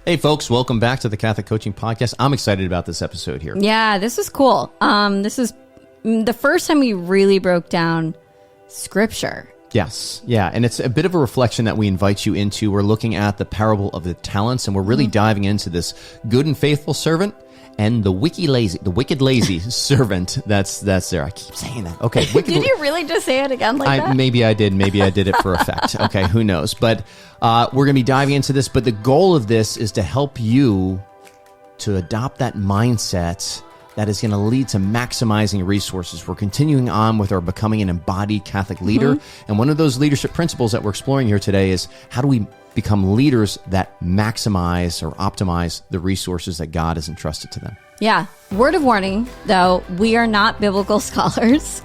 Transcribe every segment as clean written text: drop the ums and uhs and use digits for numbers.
Hey folks, welcome back to the Catholic Coaching Podcast. I'm excited about this episode here. Yeah, this is cool. This is the first time we really broke down Scripture. Yes. Yeah. And it's a bit of a reflection that we invite you into. We're looking at the parable of the talents, and we're really diving into this good and faithful servant and the wicked lazy servant that's there. I keep saying that. Okay. Did you really just say it again like that? Maybe I did. Maybe I did it for effect. Okay. Who knows? But we're going to be diving into this. But the goal of this is to help you to adopt that mindset that is going to lead to maximizing resources. We're continuing on with our becoming an embodied Catholic leader. And one of those leadership principles that we're exploring here today is how do we become leaders that maximize or optimize the resources that God has entrusted to them. Yeah. Word of warning, though, we are not biblical scholars.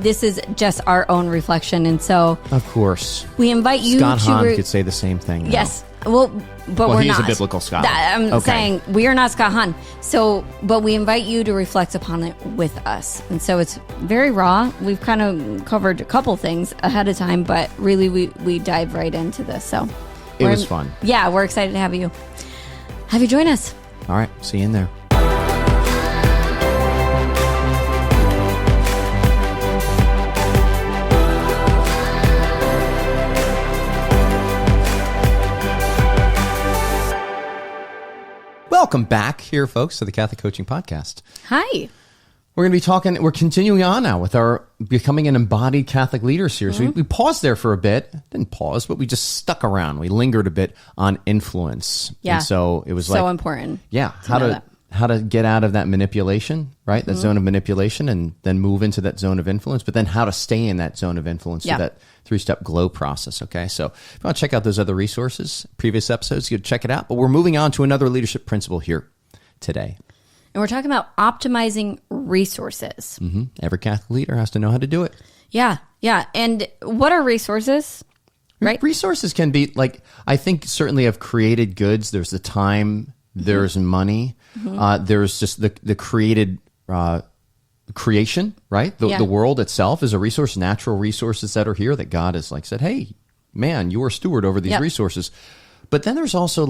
This is just our own reflection. And so, of course, we invite you Scott Hahn could say the same thing. Yes. Well, but we're he's not. A biblical scholar. I'm saying we are not Scott Hahn. So, but we invite you to reflect upon it with us. And so it's very raw. We've kind of covered a couple things ahead of time, but really we dive right into this. So it was fun. Yeah, we're excited to have you join us. All right. See you in there. Welcome back here, folks, to the Catholic Coaching Podcast. Hi. We're going to be we're continuing on now with our Becoming an Embodied Catholic Leader series. We paused there for a bit. Didn't pause, but we just stuck around. We lingered a bit on influence. Yeah. And so it was so important. Yeah. How to get out of that manipulation, right? That zone of manipulation, and then move into that zone of influence, but then how to stay in that zone of influence through that 3-step glow process, okay? So if you want to check out those other resources, previous episodes, you can check it out. But we're moving on to another leadership principle here today. And we're talking about optimizing resources. Every Catholic leader has to know how to do it. Yeah, yeah. And what are resources? Right? Resources can be, like, I think certainly of created goods, there's the time, there's money, there's just the created creation, right? The world itself is a resource, natural resources that are here that God has said, hey, man, you're a steward over these resources. But then there's also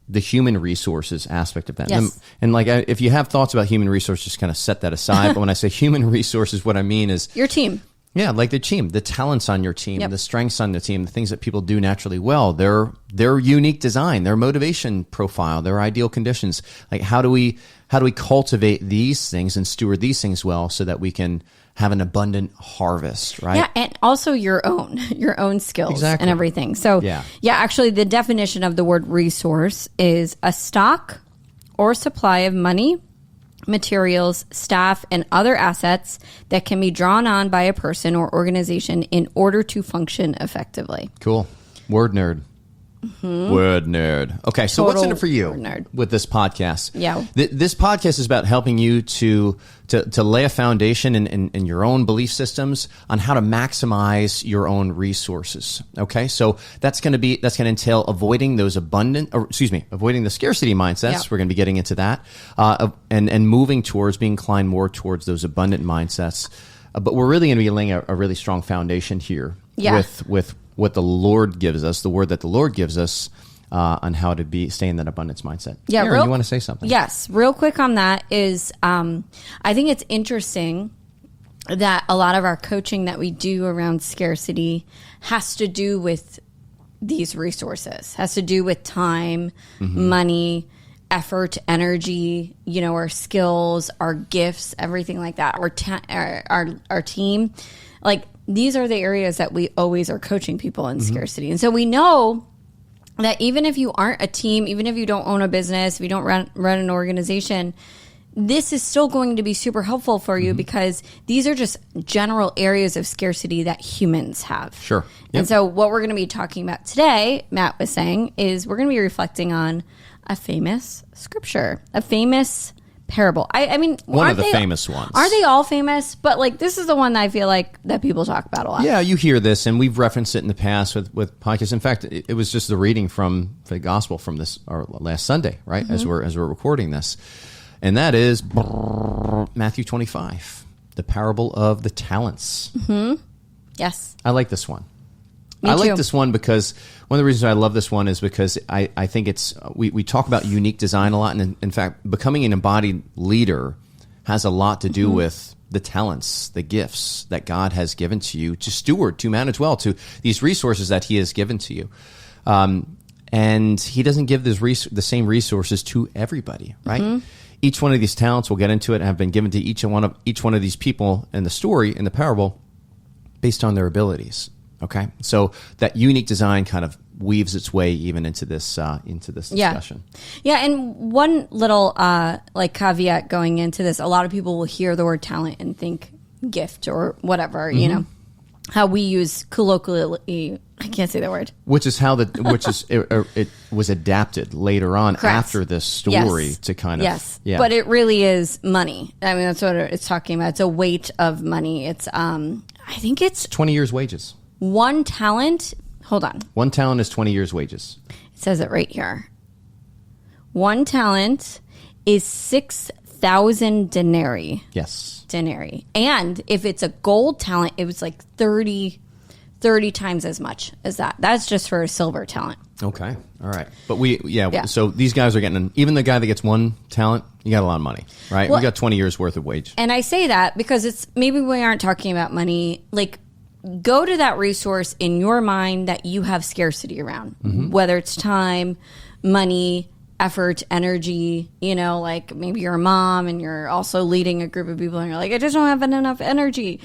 the human resources aspect of that. Yes. And if you have thoughts about human resources, just kind of set that aside. But when I say human resources, what I mean is your team. Yeah, like the team, the talents on your team, the strengths on the team, the things that people do naturally well, their unique design, their motivation profile, their ideal conditions. Like how do we cultivate these things and steward these things well so that we can have an abundant harvest, right? Yeah, and also your own skills and everything. So actually the definition of the word resource is a stock or supply of money, materials, staff, and other assets that can be drawn on by a person or organization in order to function effectively. Cool. Word nerd. Word nerd. Okay, so what's in it for you with this podcast? Yeah. This podcast is about helping you to lay a foundation in your own belief systems on how to maximize your own resources. Okay, so that's going to entail avoiding avoiding the scarcity mindsets. Yeah. We're going to be getting into that, and moving towards being inclined more towards those abundant mindsets. But we're really going to be laying a really strong foundation here with what the Lord gives us, the word that the Lord gives us on how to stay in that abundance mindset. Yeah, Aaron, you want to say something? Yes, real quick on that is I think it's interesting that a lot of our coaching that we do around scarcity has to do with these resources, has to do with time, money, effort, energy, our skills, our gifts, everything like that, our team. These are the areas that we always are coaching people in scarcity. And so we know that even if you aren't a team, even if you don't own a business, if you don't run an organization, this is still going to be super helpful for you because these are just general areas of scarcity that humans have. Sure. Yep. And so what we're going to be talking about today, Matt was saying, is we're going to be reflecting on a famous scripture, a famous parable. I mean, one of the famous ones. Are they all famous? But this is the one that I feel like that people talk about a lot. Yeah, you hear this, and we've referenced it in the past with podcasts. In fact, it was just the reading from the gospel from our last Sunday, right? As we're recording this, and that is Matthew 25, the parable of the talents. Yes, I like this one. I like too. this one because one of the reasons I love this one is because I think it's we talk about unique design a lot, and in fact, becoming an embodied leader has a lot to do with the talents, the gifts that God has given to you to steward, to manage well, to these resources that He has given to you. And He doesn't give the same resources to everybody, right? Each one of these talents, we'll get into it, have been given to each one of these people in the story, in the parable, based on their abilities. Okay, so that unique design kind of weaves its way even into this discussion. Yeah, and one little like caveat going into this: a lot of people will hear the word talent and think gift or whatever. You know, how we use colloquially. I can't say the word. Which is it was adapted later on after this story to kind of But it really is money. I mean, that's what it's talking about. It's a weight of money. It's I think it's 20 years' wages. One talent. Hold on. One talent is 20 years' wages. It says it right here. One talent is 6,000 denarii. Yes. Denarii. And if it's a gold talent, it was like 30 times as much as that. That's just for a silver talent. Okay. All right. But so these guys are getting, even the guy that gets one talent, you got a lot of money, right? Well, we got 20 years worth of wage. And I say that because maybe we aren't talking about money. Like, go to that resource in your mind that you have scarcity around, whether it's time, money, effort, energy, like maybe you're a mom and you're also leading a group of people and you're like, I just don't have enough energy,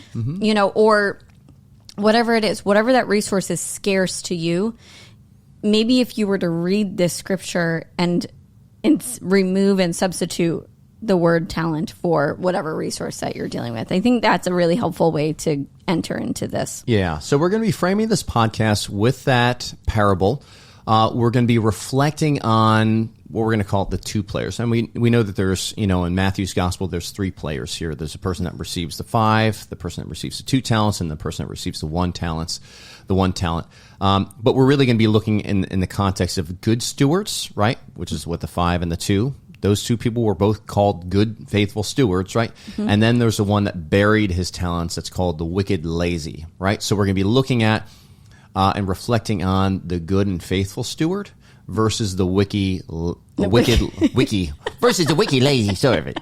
or whatever it is, whatever that resource is scarce to you. Maybe if you were to read this scripture and remove and substitute the word talent for whatever resource that you're dealing with, I think that's a really helpful way to enter into this. Yeah. So we're going to be framing this podcast with that parable. We're going to be reflecting on what we're going to call the two players. And we know that there's, in Matthew's gospel, there's three players here. There's a person that receives the 5, the person that receives the 2 talents, and the person that receives the 1 talent. But we're really going to be looking in the context of good stewards, right? Which is what the 5 and the 2. Those 2 people were both called good, faithful stewards, right? And then there's the one that buried his talents. That's called the wicked lazy, right? So we're going to be looking at and reflecting on the good and faithful steward versus the wicked versus the wicked lazy servant.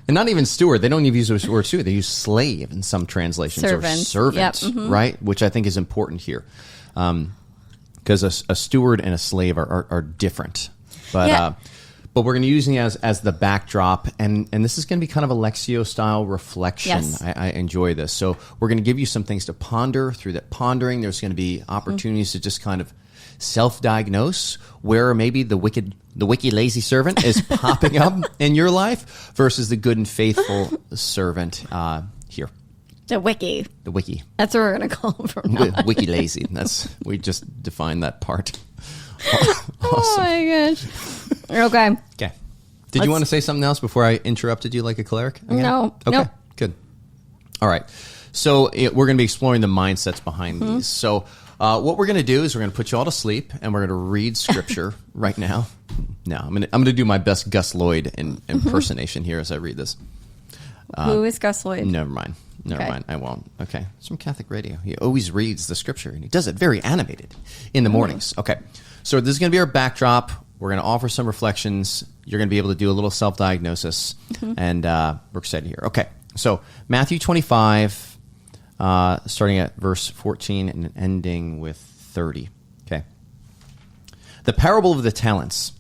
And not even steward. They don't even use the word steward. They use slave in some translations. Servant. Or servant, right? Which I think is important here. Because a steward and a slave are different. But we're going to use it as the backdrop, and this is going to be kind of a Lectio-style reflection. Yes. I enjoy this. So we're going to give you some things to ponder. Through that pondering, there's going to be opportunities to just kind of self-diagnose where maybe the wicked lazy servant is popping up in your life versus the good and faithful servant here. The wiki. That's what we're going to call him from now on. Wiki lazy. We just defined that part. Awesome. Oh my gosh. Okay. Did you want to say something else before I interrupted you like a cleric again? No. Okay. Nope. Good. All right. So we're going to be exploring the mindsets behind these. So what we're going to do is we're going to put you all to sleep, and we're going to read scripture right now. No, I'm going to do my best Gus Lloyd impersonation here as I read this. Who is Gus Lloyd? Never mind. I won't. Okay. It's from Catholic radio. He always reads the scripture, and he does it very animated in the mornings. Okay. So this is going to be our backdrop. We're going to offer some reflections. You're going to be able to do a little self-diagnosis, and we're excited here. Okay. So Matthew 25, starting at verse 14 and ending with 30. Okay. The parable of the talents.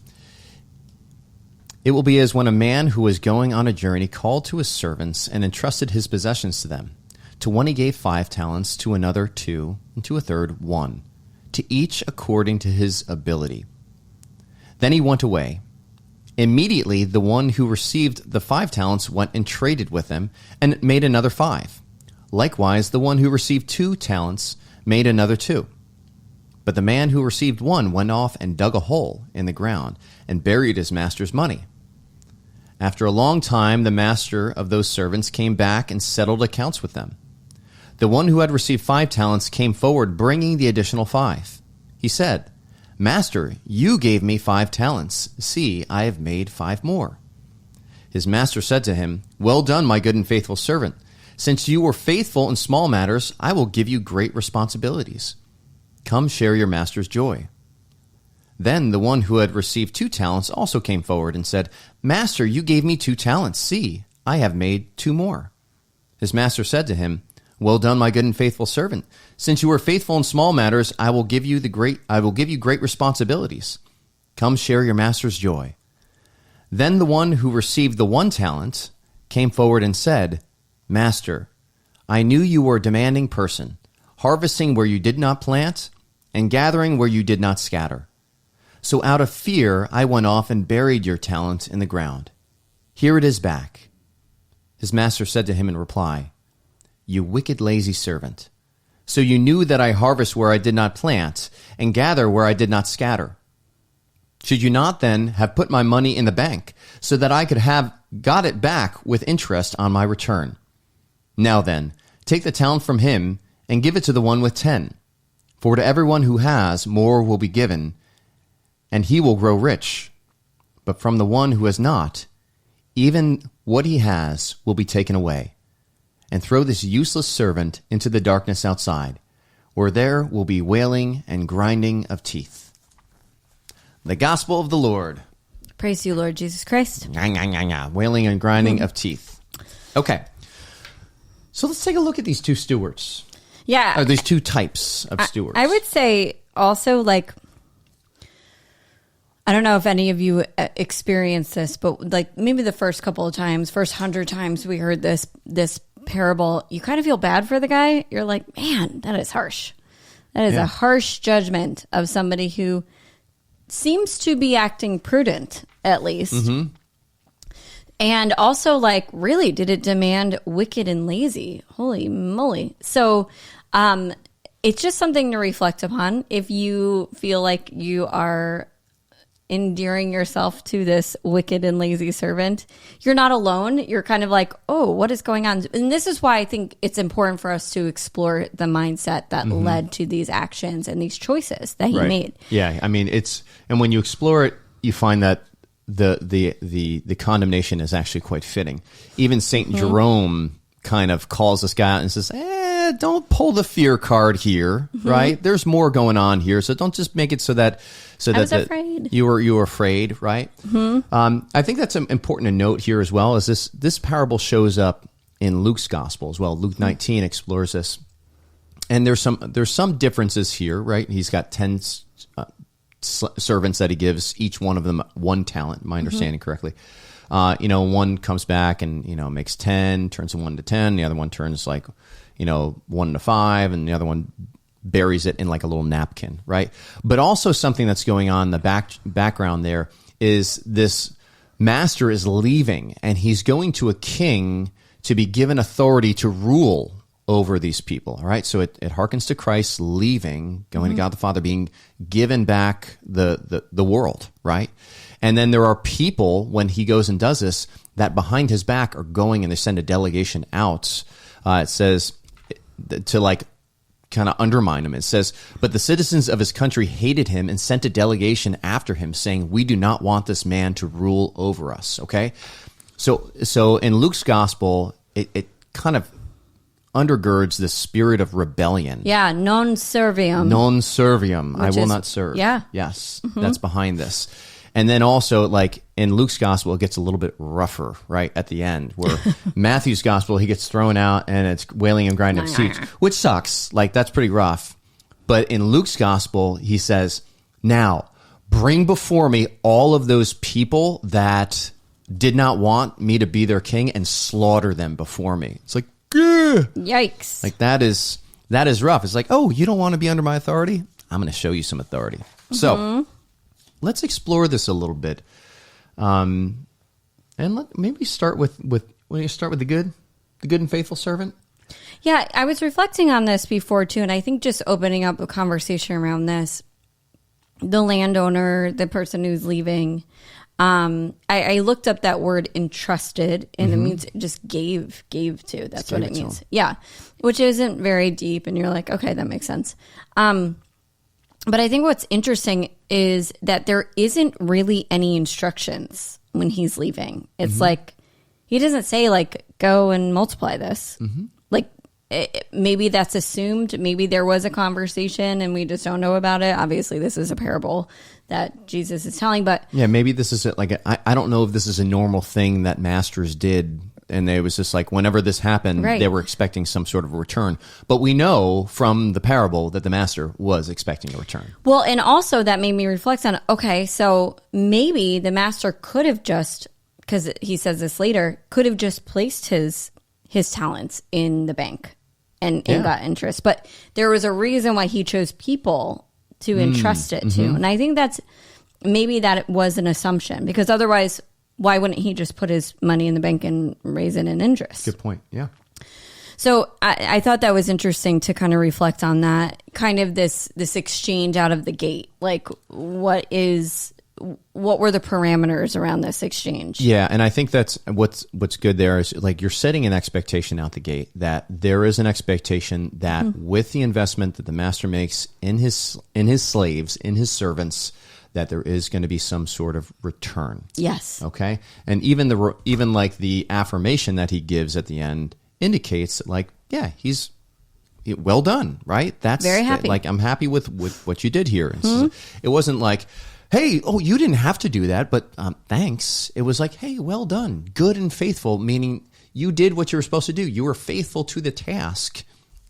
It will be as when a man who was going on a journey called to his servants and entrusted his possessions to them. To one he gave 5 talents, to another 2, and to a third 1, to each according to his ability. Then he went away. Immediately the one who received the 5 talents went and traded with them and made another 5. Likewise, the one who received 2 talents made another 2. But the man who received 1 went off and dug a hole in the ground and buried his master's money. After a long time, the master of those servants came back and settled accounts with them. The one who had received 5 talents came forward, bringing the additional 5. He said, Master, you gave me 5 talents. See, I have made 5 more. His master said to him, Well done, my good and faithful servant. Since you were faithful in small matters, I will give you great responsibilities. Come share your master's joy." Then the one who had received 2 talents also came forward and said, "Master, you gave me 2 talents. See, I have made 2 more." His master said to him, "Well done, my good and faithful servant. Since you were faithful in small matters, I will give you great responsibilities. Come share your master's joy." Then the one who received the 1 talent came forward and said, "Master, I knew you were a demanding person, harvesting where you did not plant and gathering where you did not scatter. So out of fear, I went off and buried your talent in the ground. Here it is back." His master said to him in reply, "You wicked, lazy servant. So you knew that I harvest where I did not plant and gather where I did not scatter. Should you not then have put my money in the bank so that I could have got it back with interest on my return? Now then, take the talent from him and give it to the one with 10. For to everyone who has, more will be given, and he will grow rich. But from the one who has not, even what he has will be taken away. And throw this useless servant into the darkness outside, where there will be wailing and grinding of teeth." The gospel of the Lord. Praise you, Lord Jesus Christ. Wailing and grinding of teeth. Okay. So let's take a look at these 2 stewards. Yeah. Or these 2 types of stewards. I would say also, like, I don't know if any of you experienced this, but like maybe the first couple of times, first 100 times we heard this parable, you kind of feel bad for the guy. You're like, man, that is harsh. That is a harsh judgment of somebody who seems to be acting prudent, at least. Mm-hmm. And also, like, really, did it demand wicked and lazy? Holy moly. So it's just something to reflect upon. If you feel like you are endearing yourself to this wicked and lazy servant, you're not alone. You're kind of like, oh, what is going on? And this is why I think it's important for us to explore the mindset that led to these actions and these choices that he made. Yeah, I mean, and when you explore it, you find that the condemnation is actually quite fitting. Even Saint Jerome kind of calls this guy out and says, don't pull the fear card here, right? There's more going on here, so don't just make it so that afraid. you were afraid, right? I think that's important to note here as well. Is this parable shows up in Luke's gospel as well. Luke 19 explores this, and there's some differences here, right? He's got 10 servants that he gives, each one of them 1 talent. Am I understanding correctly? One comes back and makes 10, turns from 1 to 10. The other one turns 1 to 5, and the other one buries it in like a little napkin, right? But also something that's going on in the background there is this master is leaving, and he's going to a king to be given authority to rule over these people, all right? So it harkens to Christ leaving, going to God the Father, being given back the world, right? And then there are people, when he goes and does this, that behind his back are going and they send a delegation out. It says to kind of undermine him. It says, but the citizens of his country hated him and sent a delegation after him, saying, we do not want this man to rule over us. Okay? So in Luke's gospel, it kind of undergirds the spirit of rebellion. Yeah, non serviam. Non serviam. I will not serve. Yeah. Yes, that's behind this. And then also, in Luke's gospel, it gets a little bit rougher, right, at the end, where Matthew's gospel, he gets thrown out, and it's wailing and grinding of teeth, which sucks. That's pretty rough. But in Luke's gospel, he says, now, bring before me all of those people that did not want me to be their king and slaughter them before me. It's like, ugh! Yikes. That is rough. It's like, oh, you don't want to be under my authority? I'm going to show you some authority. So let's explore this a little bit, and maybe start with the good and faithful servant. Yeah, I was reflecting on this before too, and I think just opening up a conversation around this, the landowner, the person who's leaving. I looked up that word entrusted, and it means just gave to. That's what it means. Yeah, which isn't very deep, and you're like, okay, that makes sense. But I think what's interesting is that there isn't really any instructions when he's leaving. It's like, he doesn't say, go and multiply this. maybe that's assumed. Maybe there was a conversation and we just don't know about it. Obviously, this is a parable that Jesus is telling, but yeah, maybe this is I don't know if this is a normal thing that masters did. And it was just like whenever this happened, they were expecting some sort of a return. But we know from the parable that the master was expecting a return. Well, and also that made me reflect on, okay, so maybe the master could have just, because he says this later, could have just placed his talents in the bank and got interest. But there was a reason why he chose people to entrust it to. And I think maybe that was an assumption, because otherwise, why wouldn't he just put his money in the bank and raise it in interest? Good point. Yeah. So I thought that was interesting to kind of reflect on that, kind of this exchange out of the gate. Like, what were the parameters around this exchange? Yeah, and I think that's what's good there is like you're setting an expectation out the gate that there is an expectation that with the investment that the master makes in his slaves, in his servants, that there is going to be some sort of return. Yes. Okay. And even like the affirmation that he gives at the end indicates that, like, yeah, he's well done, right? That's very happy. Like, I'm happy with what you did here. So it wasn't like, hey, you didn't have to do that, but thanks. It was like, hey, well done, good and faithful, meaning you did what you were supposed to do. You were faithful to the task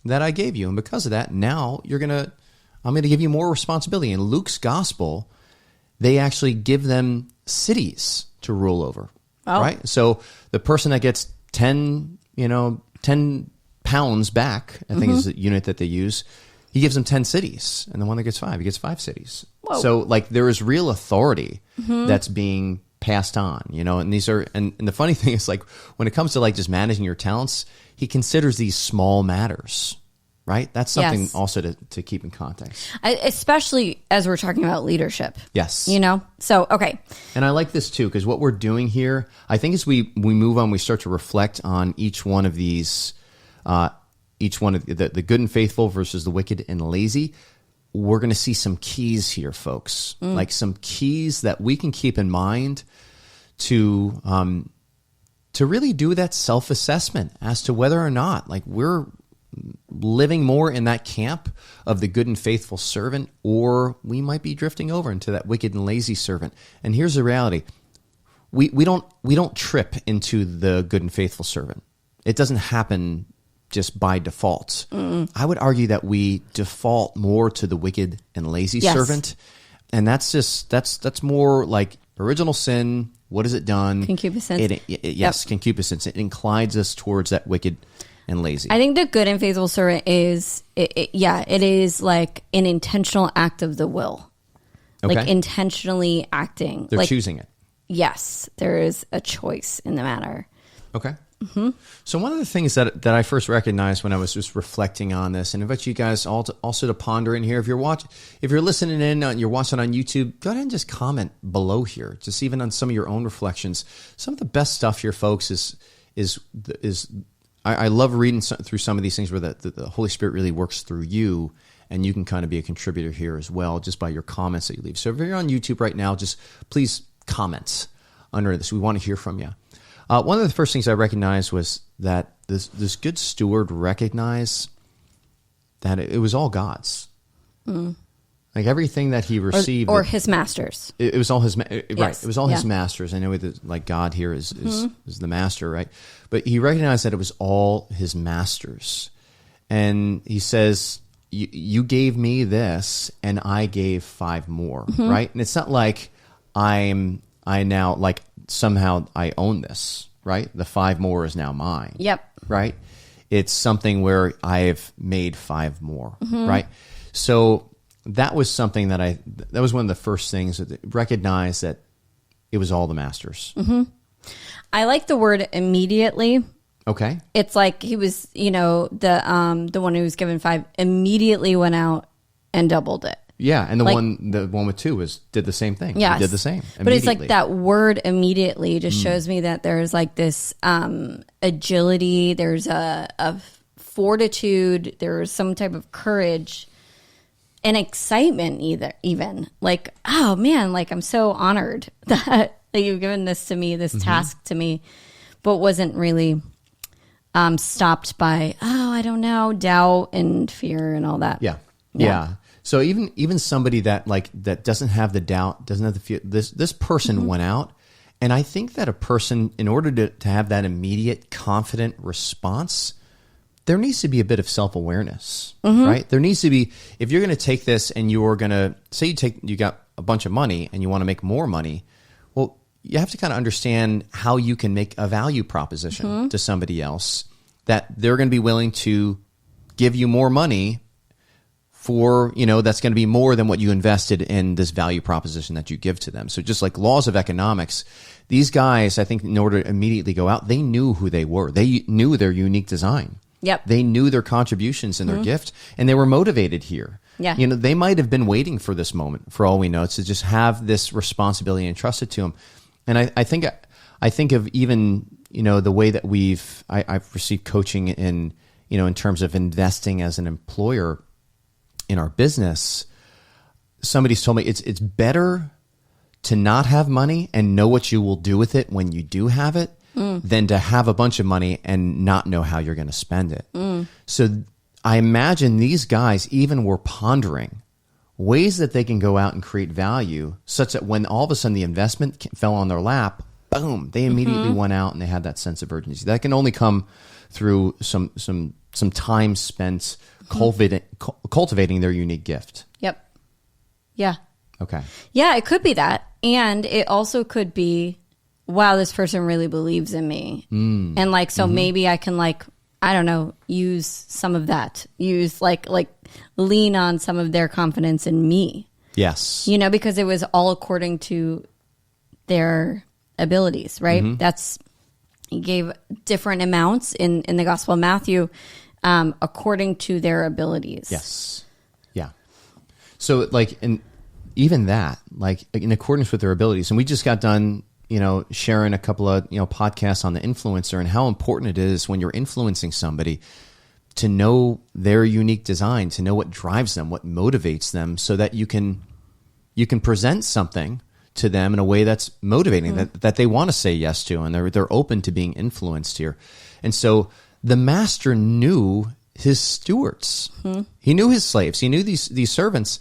that I gave you, and because of that, now I'm going to give you more responsibility. In Luke's gospel, they actually give them cities to rule over, right? So the person that gets 10 pounds back, I think is the unit that they use, he gives them 10 cities. And the one that gets 5, he gets 5 cities. Whoa. So like there is real authority that's being passed on, and these are, and the funny thing is like when it comes to like just managing your talents, he considers these small matters. Right? That's something also to keep in context. Especially as we're talking about leadership. Yes. So, okay. And I like this too, because what we're doing here, I think as we move on, we start to reflect on each one of these, each one of the good and faithful versus the wicked and lazy. We're going to see some keys here, folks. Like some keys that we can keep in mind to really do that self-assessment as to whether or not like we're living more in that camp of the good and faithful servant, or we might be drifting over into that wicked and lazy servant. And here's the reality. We don't trip into the good and faithful servant. It doesn't happen just by default. I would argue that we default more to the wicked and lazy servant. And that's more like original sin. What has it done? Concupiscence. Concupiscence. It inclines us towards that wicked and lazy. I think the good and faithful servant is, it is like an intentional act of the will. Okay. Like intentionally acting. They're like, choosing it. Yes, there is a choice in the matter. Okay. So one of the things that I first recognized when I was just reflecting on this, and I invite you guys also to ponder in here. If you're listening in, you're watching on YouTube, go ahead and just comment below here, just even on some of your own reflections. Some of the best stuff here, folks, is I love reading through some of these things where the Holy Spirit really works through you, and you can kind of be a contributor here as well, just by your comments that you leave. So if you're on YouTube right now, just please comment under this. We want to hear from you. One of the first things I recognized was that this good steward recognized that it was all God's. Like everything that he received, or his masters. It was all his, right? Yes. It was all his masters. I know that like God here is the master, right? But he recognized that it was all his masters, and he says, "You gave me this, and I gave 5 more." Right? And it's not like I now like somehow I own this, right? The 5 more is now mine. Yep. Right? It's something where I have made 5 more, right? So that was something that was one of the first things that recognized that it was all the masters. I like the word immediately. Okay. It's like he was, the one who was given 5 immediately went out and doubled it. Yeah, and the one with 2 did the same thing. Yes. He did the same. But it's like that word immediately just shows me that there's like this agility, there's a fortitude, there's some type of courage and excitement even. Like, oh man, like I'm so honored that you've given this to me, this task to me, but wasn't really stopped by, I don't know, doubt and fear and all that. Yeah. So even somebody that doesn't have the doubt, doesn't have the fear, this person went out. And I think that a person, in order to have that immediate, confident response, there needs to be a bit of self-awareness, right? There needs to be, if you're going to take this and you're going to, say you got a bunch of money and you want to make more money, well, you have to kind of understand how you can make a value proposition to somebody else that they're going to be willing to give you more money for, that's going to be more than what you invested in this value proposition that you give to them. So just like laws of economics, these guys, I think in order to immediately go out, they knew who they were. They knew their unique design. Yep. They knew their contributions and their gift, and they were motivated here. Yeah. They might have been waiting for this moment, for all we know, to just have this responsibility entrusted to them. And I think of even, the way that I've received coaching in terms of investing as an employer in our business. Somebody's told me it's better to not have money and know what you will do with it when you do have it than to have a bunch of money and not know how you're going to spend it. So I imagine these guys even were pondering ways that they can go out and create value such that when all of a sudden the investment fell on their lap, boom, they immediately went out and they had that sense of urgency. That can only come through some time spent cultivating their unique gift. Yep. Yeah. Okay. Yeah, it could be that. And it also could be, wow, this person really believes in me. And maybe I can I don't know, use some of that. Use lean on some of their confidence in me. Yes. Because it was all according to their abilities, right? He gave different amounts in the Gospel of Matthew according to their abilities. Yes. Yeah. So even that, in accordance with their abilities. And we just got done, sharing a couple of, podcasts on the influencer and how important it is when you're influencing somebody to know their unique design, to know what drives them, what motivates them, so that you can present something to them in a way that's motivating, that they want to say yes to, and they're open to being influenced here. And so the master knew his stewards. He knew his slaves. He knew these servants,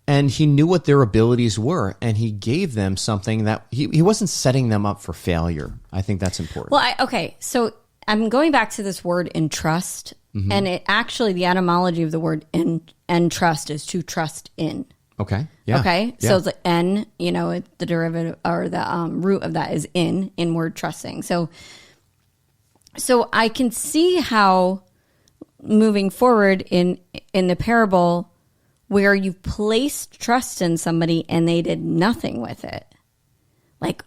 and he knew what their abilities were, and he gave them something that he wasn't setting them up for failure. I think that's important. Well, so I'm going back to this word entrust, and it actually, the etymology of the word entrust is to trust in. Okay. Yeah. Okay. Yeah. So it's N, the derivative or the root of that is inward trusting. So I can see how moving forward in the parable where you placed trust in somebody and they did nothing with it.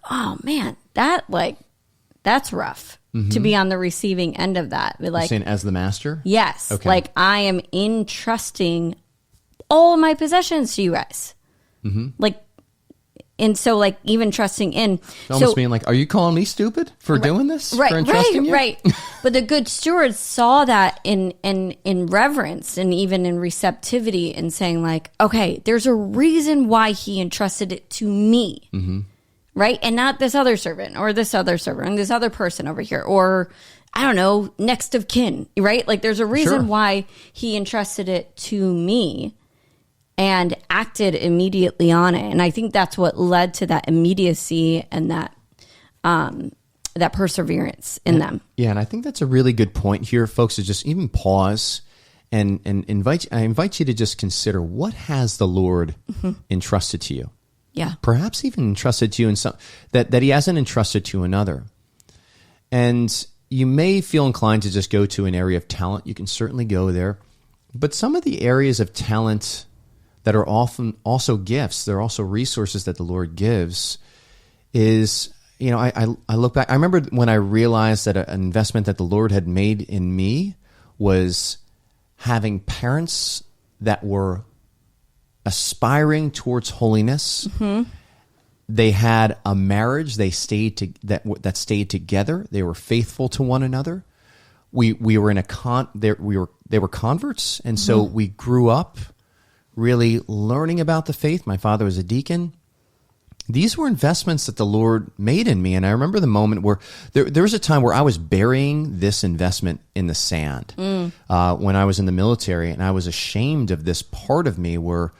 Oh man, that's rough to be on the receiving end of that. But You're saying as the master? Yes. Okay. I am entrusting all of my possessions to you guys. And so even trusting in. Almost being are you calling me stupid for doing this? Right, for entrusting you? Right. But the good stewards saw that in reverence and even in receptivity and saying okay, there's a reason why he entrusted it to me. Right? And not this other servant or this other servant and this other person over here or I don't know, next of kin, right? There's a reason why he entrusted it to me and acted immediately on it. And I think that's what led to that immediacy and that perseverance in them. Yeah, and I think that's a really good point here, folks, to just even pause and I invite you to just consider, what has the Lord entrusted to you? Yeah. Perhaps even entrusted to you in some that he hasn't entrusted to another. And you may feel inclined to just go to an area of talent. You can certainly go there. But some of the areas of talent that are often also gifts, they're also resources that the Lord gives, is, I look back. I remember when I realized that an investment that the Lord had made in me was having parents that were aspiring towards holiness. They had a marriage. They stayed that stayed together. They were faithful to one another. We were in they were converts, and so we grew up really learning about the faith. My father was a deacon, these were investments that the Lord made in me. And I remember the moment where there was a time where I was burying this investment in the sand when I was in the military, and I was ashamed of this part of me where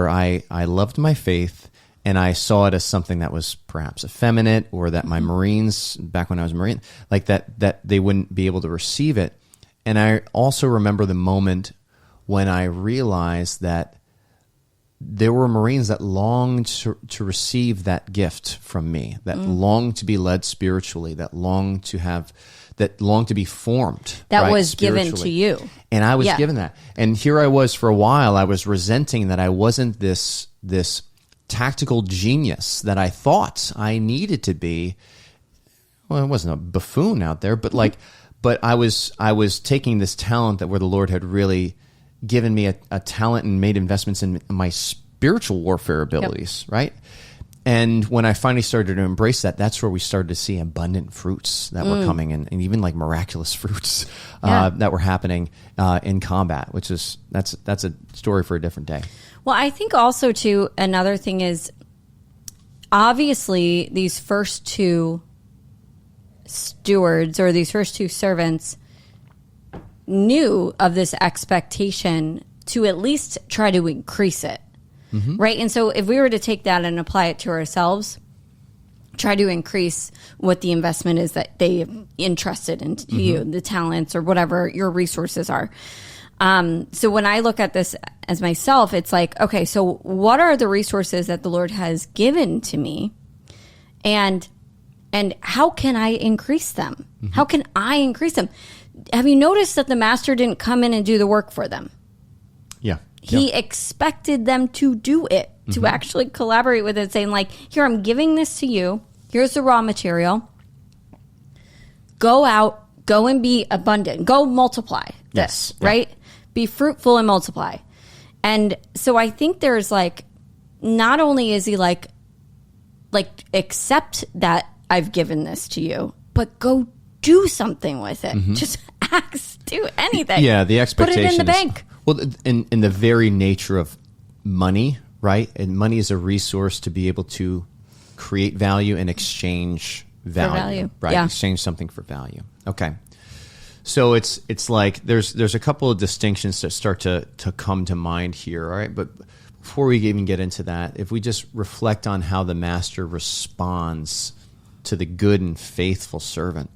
I loved my faith, and I saw it as something that was perhaps effeminate, or that my Marines, back when I was a Marine, like that they wouldn't be able to receive it. And I also remember the moment when I realized that there were Marines that longed to receive that gift from me, that longed to be led spiritually, that longed to be formed. That right, was given to you. And I was given that. And here I was for a while, I was resenting that I wasn't this tactical genius that I thought I needed to be. Well, I wasn't a buffoon out there, but but I was taking this talent that where the Lord had really given me a talent and made investments in my spiritual warfare abilities, right? And when I finally started to embrace that, that's where we started to see abundant fruits that were coming, and even like miraculous fruits that were happening in combat, which is that's a story for a different day. Well, I think also too, another thing is obviously these first two stewards or these first two servants knew of this expectation to at least try to increase it, right? And so if we were to take that and apply it to ourselves, try to increase what the investment is that they entrusted into you, the talents or whatever your resources are. So when I look at this as myself, it's like, okay, so what are the resources that the Lord has given to me? And how can I increase them? How can I increase them? Have you noticed that the master didn't come in and do the work for them? Yeah. He expected them to do it, to actually collaborate with it, saying like, here, I'm giving this to you. Here's the raw material. Go out, go and be abundant. Go multiply this, right? Be fruitful and multiply. And so I think there's like, not only is he like accept that I've given this to you, but go do something with it. Just ask, do anything. Yeah, the expectation. Put it in the bank. Well, in the very nature of money, right? And money is a resource to be able to create value and exchange value. Right? Yeah. Exchange something for value. Okay. So it's like there's a couple of distinctions that start to come to mind here, all right? But before we even get into that, if we just reflect on how the master responds to the good and faithful servant,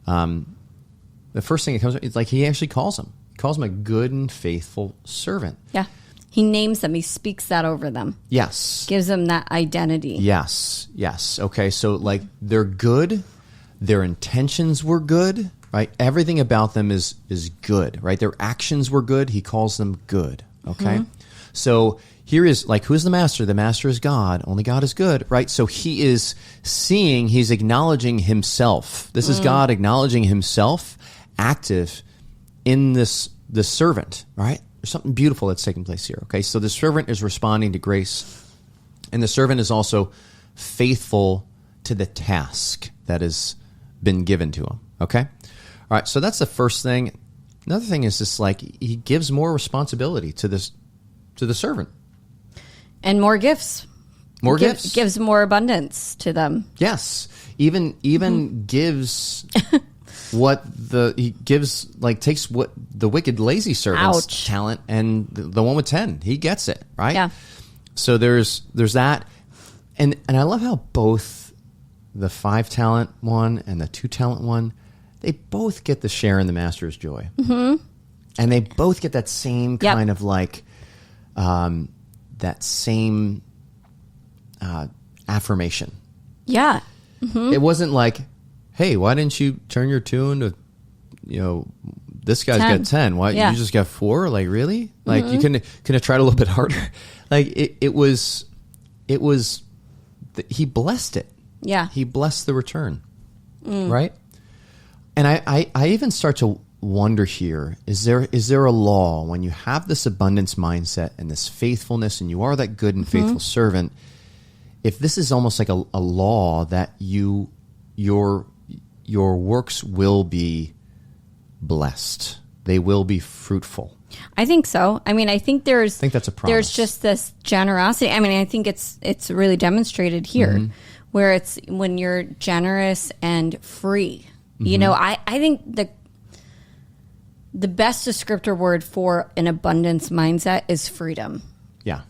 the first thing that comes up is like he actually calls him. He calls him a good and faithful servant. Yeah. He names them. He speaks that over them. Yes. Gives them that identity. Yes. Okay, so like they're good. Their intentions were good, right? Everything about them is good, right? Their actions were good. He calls them good, okay? So here is like, who's the master? The master is God. Only God is good, right? So he is seeing, he's acknowledging himself. This is God acknowledging himself active in the servant, right? There's something beautiful that's taking place here, okay? So the servant is responding to grace, and the servant is also faithful to the task that has been given to him, okay? All right, so that's the first thing. Another thing is just like he gives more responsibility to the servant. And more gifts. More gifts. Gives more abundance to them. Yes. Even gives takes what the wicked lazy servant's talent, and the one with 10, he gets it, right? Yeah. So there's that. And I love how both the 5 talent one and the 2 talent one, they both get the share in the master's joy. And they both get that same kind of like that same affirmation. Yeah. It wasn't like, hey, why didn't you turn your tune to, this guy's 10. Got 10. Why you just got 4? Like, really? Like, you couldn't have tried a little bit harder. Like, it was he blessed it. Yeah. He blessed the return. Right? And I even start to wonder here, is there a law when you have this abundance mindset and this faithfulness, and you are that good and faithful servant, if this is almost like a law that your works will be blessed, they will be fruitful, I think so. I mean, I think I think that's a promise. There's just this generosity. I mean, I think it's really demonstrated here, where it's when you're generous and free. You know, I think the best descriptor word for an abundance mindset is freedom. Yeah.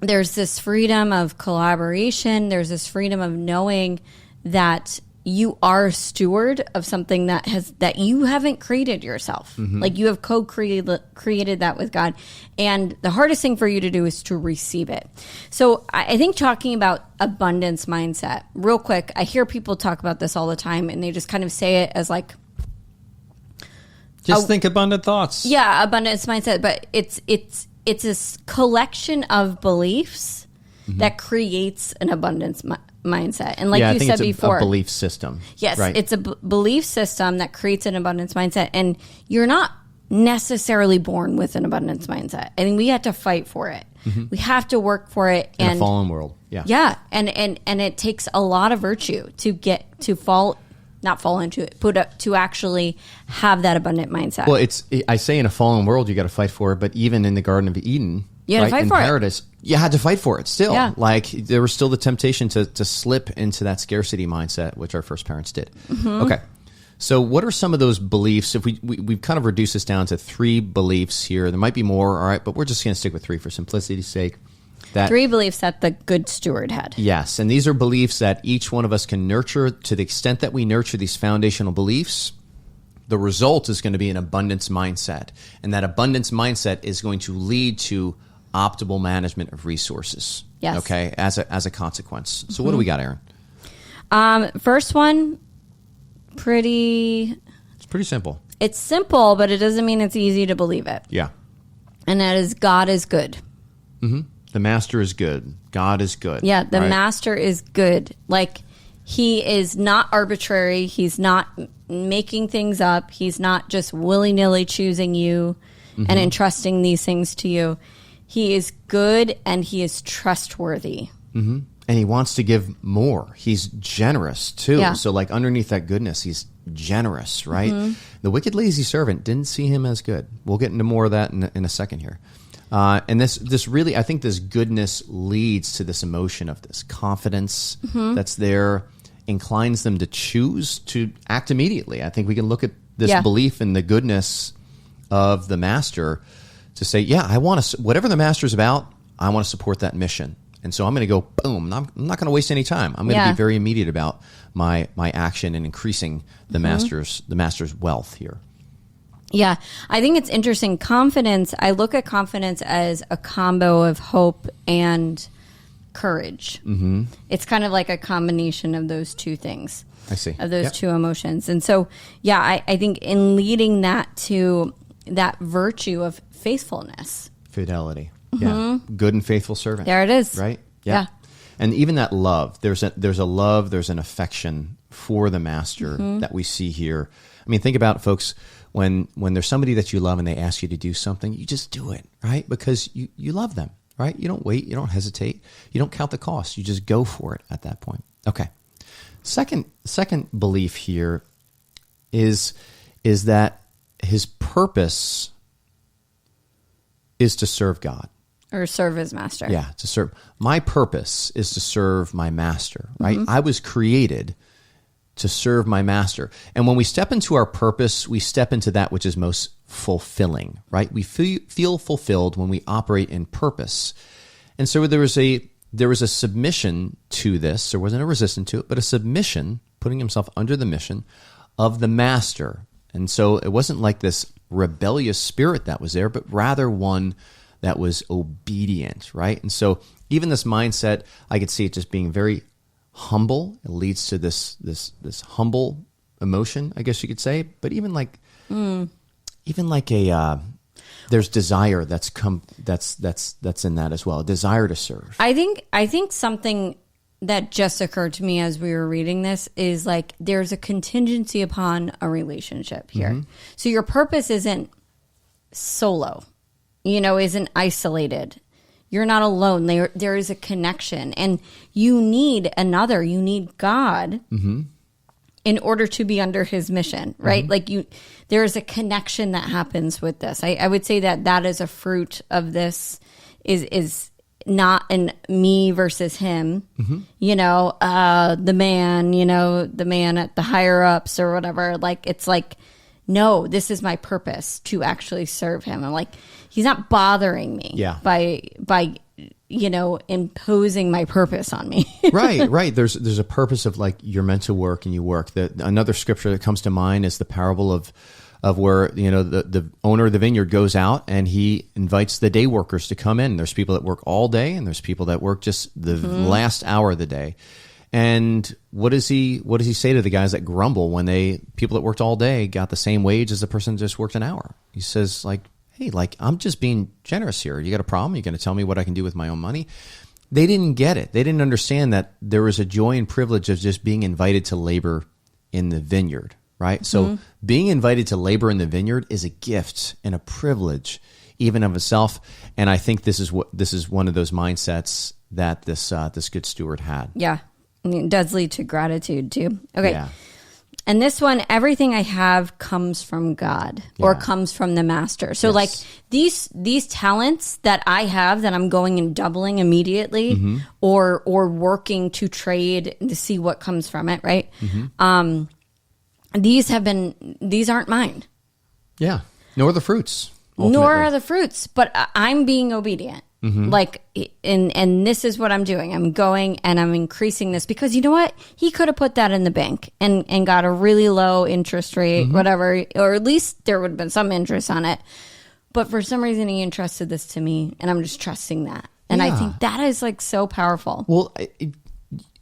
There's this freedom of collaboration. There's this freedom of knowing that you are a steward of something that you haven't created yourself. Like you have created that with God. And the hardest thing for you to do is to receive it. So I think talking about abundance mindset, real quick, I hear people talk about this all the time and they just kind of say it as like, just think abundant thoughts. Yeah, abundance mindset. But it's a collection of beliefs that creates an abundance mindset. And like you said before, a belief system. Yes, right? It's a belief system that creates an abundance mindset. And you're not necessarily born with an abundance mindset. I think we have to fight for it. We have to work for it. In a fallen world. Yeah. Yeah. And it takes a lot of virtue to not fall into it, to actually have that abundant mindset. Well, I say in a fallen world, you got to fight for it, but even in the Garden of Eden, you had to fight in for paradise, you had to fight for it still. Yeah. Like there was still the temptation to slip into that scarcity mindset, which our first parents did. Okay. So what are some of those beliefs? If we've kind of reduced this down to 3 beliefs here, there might be more, all right, but we're just going to stick with 3 for simplicity's sake. 3 beliefs that the good steward had. Yes, and these are beliefs that each one of us can nurture. To the extent that we nurture these foundational beliefs, the result is going to be an abundance mindset. And that abundance mindset is going to lead to optimal management of resources. Yes. Okay, as a consequence. So what do we got, Erin? First one, it's pretty simple. It's simple, but it doesn't mean it's easy to believe it. Yeah. And that is God is good. The master is good. God is good. Yeah, the master is good. Like, he is not arbitrary. He's not making things up. He's not just willy-nilly choosing you and entrusting these things to you. He is good and he is trustworthy. And he wants to give more. He's generous, too. Yeah. So, like, underneath that goodness, he's generous, right? The wicked, lazy servant didn't see him as good. We'll get into more of that in a second here. And this really, I think this goodness leads to this emotion of this confidence that's there, inclines them to choose to act immediately. I think we can look at this belief in the goodness of the master to say, yeah, I want to, whatever the master's about, I want to support that mission. And so I'm going to go, boom, I'm not going to waste any time. I'm going to be very immediate about my action and increasing the master's wealth here. Yeah, I think it's interesting. Confidence, I look at confidence as a combo of hope and courage. It's kind of like a combination of those two things. I see. Of those two emotions. And so, I think in leading that to that virtue of faithfulness. Fidelity. Yeah. Good and faithful servant. There it is. Right? Yeah. And even that love, there's a love, there's an affection for the master that we see here. I mean, think about it, folks. When there's somebody that you love and they ask you to do something, you just do it, right? Because you love them, right? You don't wait. You don't hesitate. You don't count the cost. You just go for it at that point. Okay. Second belief here is that his purpose is to serve God. Or serve his master. Yeah, to serve. My purpose is to serve my master, right? I was created to serve my master. And when we step into our purpose, we step into that which is most fulfilling, right? We feel fulfilled when we operate in purpose. And so there was a submission to this. There wasn't a resistance to it, but a submission, putting himself under the mission of the master. And so it wasn't like this rebellious spirit that was there, but rather one that was obedient, right? And so even this mindset, I could see it just being very humble. It leads to this humble emotion, I guess you could say. But even like there's desire that's in that as well. A desire to serve. I think something that just occurred to me as we were reading this is like there's a contingency upon a relationship here. So your purpose isn't solo, isn't isolated. You're not alone. There is a connection, and you need another. You need God in order to be under his mission, right? Like there is a connection that happens with this. I would say that is a fruit of this is not in me versus him, the man at the higher ups or whatever. Like, it's like, no, this is my purpose to actually serve him. I'm like, he's not bothering me by imposing my purpose on me. Right. There's a purpose of like you're meant to work and you work. Another scripture that comes to mind is the parable of where, the owner of the vineyard goes out and he invites the day workers to come in. There's people that work all day and there's people that work just the last hour of the day. And what does he say to the guys that grumble when people that worked all day got the same wage as the person that just worked an hour? He says like, hey, like, I'm just being generous here. You got a problem? You're going to tell me what I can do with my own money? They didn't get it. They didn't understand that there was a joy and privilege of just being invited to labor in the vineyard, right? So being invited to labor in the vineyard is a gift and a privilege even of itself. And I think this is one of those mindsets that this good steward had. Yeah. I mean, it does lead to gratitude too. Okay. Yeah. And this one, everything I have comes from God or comes from the master. So like these talents that I have that I'm going and doubling immediately or working to trade to see what comes from it, right? These aren't mine. Yeah. Nor the fruits. Ultimately. Nor are the fruits, but I'm being obedient. Like, and this is what I'm doing. I'm going and I'm increasing this because you know what? He could have put that in the bank and got a really low interest rate, whatever, or at least there would have been some interest on it. But for some reason, he entrusted this to me and I'm just trusting that. And I think that is like so powerful. Well,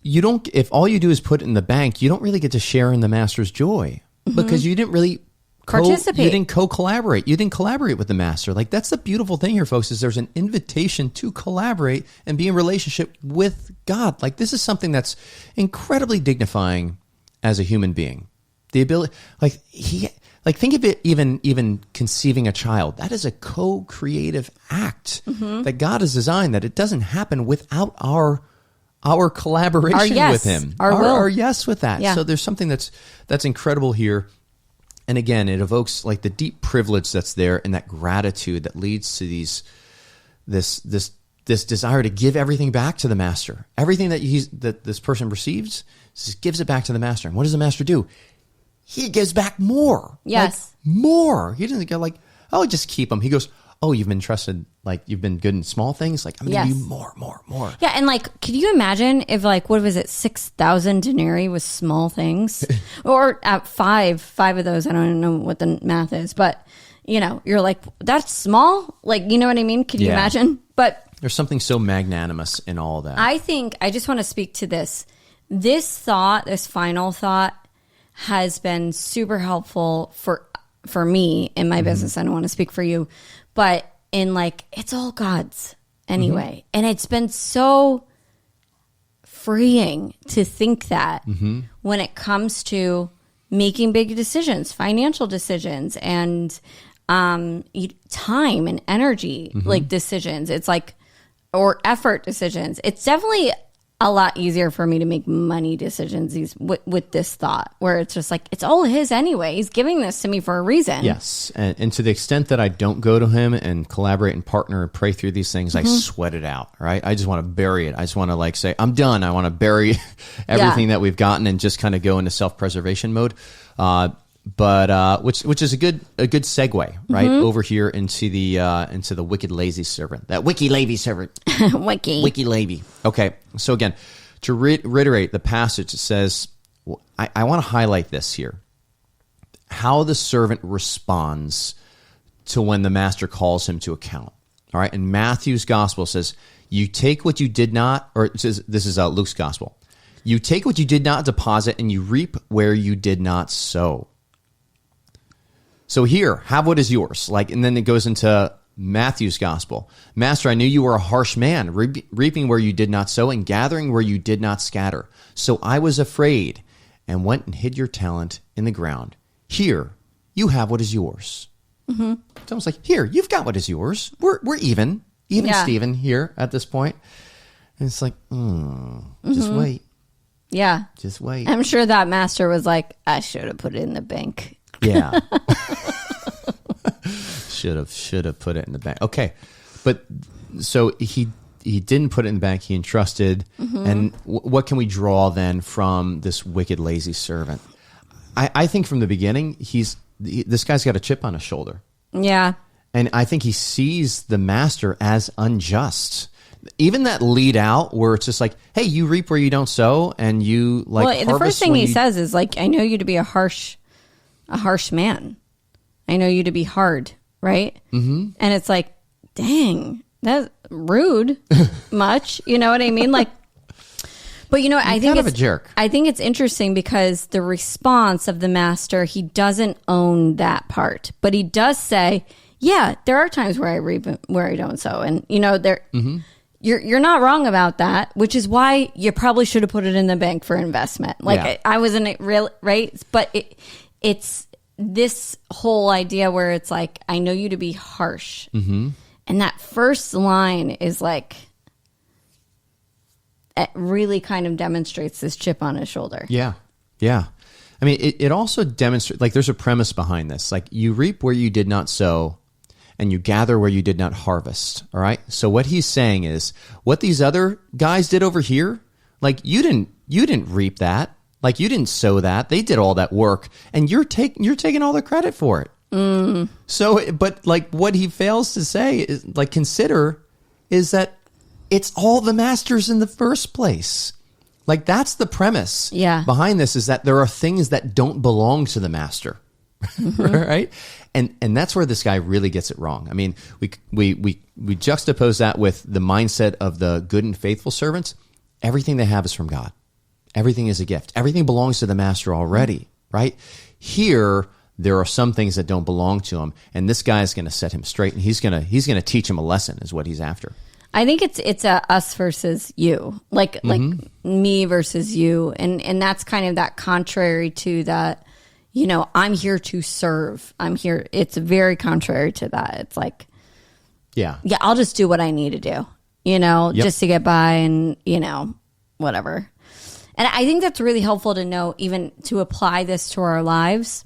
you don't, if all you do is put it in the bank, you don't really get to share in the master's joy because you didn't really participate. You didn't co-collaborate. You didn't collaborate with the master. Like, that's the beautiful thing here, folks, is there's an invitation to collaborate and be in relationship with God. Like, this is something that's incredibly dignifying as a human being. The ability, think of it, even conceiving a child. That is a co-creative act that God has designed, that it doesn't happen without our collaboration with him. Our yes with that. Yeah. So there's something that's incredible here. And again, it evokes like the deep privilege that's there and that gratitude that leads to this desire to give everything back to the master. Everything that this person receives, just gives it back to the master. And what does the master do? He gives back more. Yes. Like, more. He doesn't go like, oh, just keep them. He goes, oh, you've been trusted, like you've been good in small things. Like, I'm going to give you more. Yeah. And like, could you imagine if like, what was it? 6,000 denarii was small things or at five of those. I don't know what the math is, but you're like, that's small. Like, you know what I mean? Could you imagine? But there's something so magnanimous in all that. I think I just want to speak to this. This final thought has been super helpful for me in my business. I don't want to speak for you, but in like, it's all God's anyway. And it's been so freeing to think that when it comes to making big decisions, financial decisions, and time and energy, like decisions, it's like, or effort decisions. It's definitely a lot easier for me to make money decisions with this thought, where it's just like, it's all his anyway. He's giving this to me for a reason. Yes. And to the extent that I don't go to him and collaborate and partner and pray through these things, I sweat it out, right? I just want to bury it. I just want to like say, I'm done. I want to bury everything that we've gotten and just kind of go into self-preservation mode. But which is a good segue, right, over here into the wicked lazy servant, that wicked lazy servant, wicked lazy. Okay, so again, to reiterate the passage, it says, I want to highlight this here, how the servant responds to when the master calls him to account. All right, in Matthew's gospel says, you take what you did not, or it says, this is Luke's gospel, you take what you did not deposit and you reap where you did not sow. So here, have what is yours. Like, and then it goes into Matthew's gospel. Master, I knew you were a harsh man, reaping where you did not sow and gathering where you did not scatter. So I was afraid and went and hid your talent in the ground. Here, you have what is yours. It's almost like, here, you've got what is yours. We're even Steven here at this point. And it's like, just wait. Yeah. Just wait. I'm sure that master was like, I should have put it in the bank. Yeah. should have put it in the bank. Okay. But so he didn't put it in the bank. He entrusted. And what can we draw then from this wicked, lazy servant? I think from the beginning, this guy's got a chip on his shoulder. Yeah. And I think he sees the master as unjust. Even that lead out where it's just like, hey, you reap where you don't sow, and you like. Well, the first thing he says is like, I know you to be a harsh man. I know you to be hard, right? Mm-hmm. And it's like, dang, that's rude. Much, you know what I mean? Like, but I think kind of a jerk. I think it's interesting because the response of the master, he doesn't own that part, but he does say, yeah, there are times where I reap where I don't sow, and there. Mm-hmm. You're not wrong about that, which is why you probably should have put it in the bank for investment. Like I wasn't real right, but it's this whole idea where it's like, I know you to be harsh, and that first line is like, it really kind of demonstrates this chip on his shoulder. Yeah. I mean, it also demonstrates, like, there's a premise behind this. Like, you reap where you did not sow, and you gather where you did not harvest. All right. So what he's saying is, what these other guys did over here, like, you didn't reap that. Like, you didn't sow that. They did all that work, and you're taking all the credit for it. So, but like, what he fails to say is, like, consider is that it's all the masters in the first place. Like, that's the premise behind this, is that there are things that don't belong to the master. Right? And that's where this guy really gets it wrong. I mean, we juxtapose that with the mindset of the good and faithful servants. Everything they have is from God. Everything is a gift. Everything belongs to the master already, right? Here, there are some things that don't belong to him, and this guy is going to set him straight, and he's going to teach him a lesson, is what he's after. I think it's a us versus you, like me versus you, and that's kind of that contrary to that. I'm here to serve. I'm here. It's very contrary to that. It's like, yeah, I'll just do what I need to do, just to get by, and whatever. And I think that's really helpful to know, even to apply this to our lives.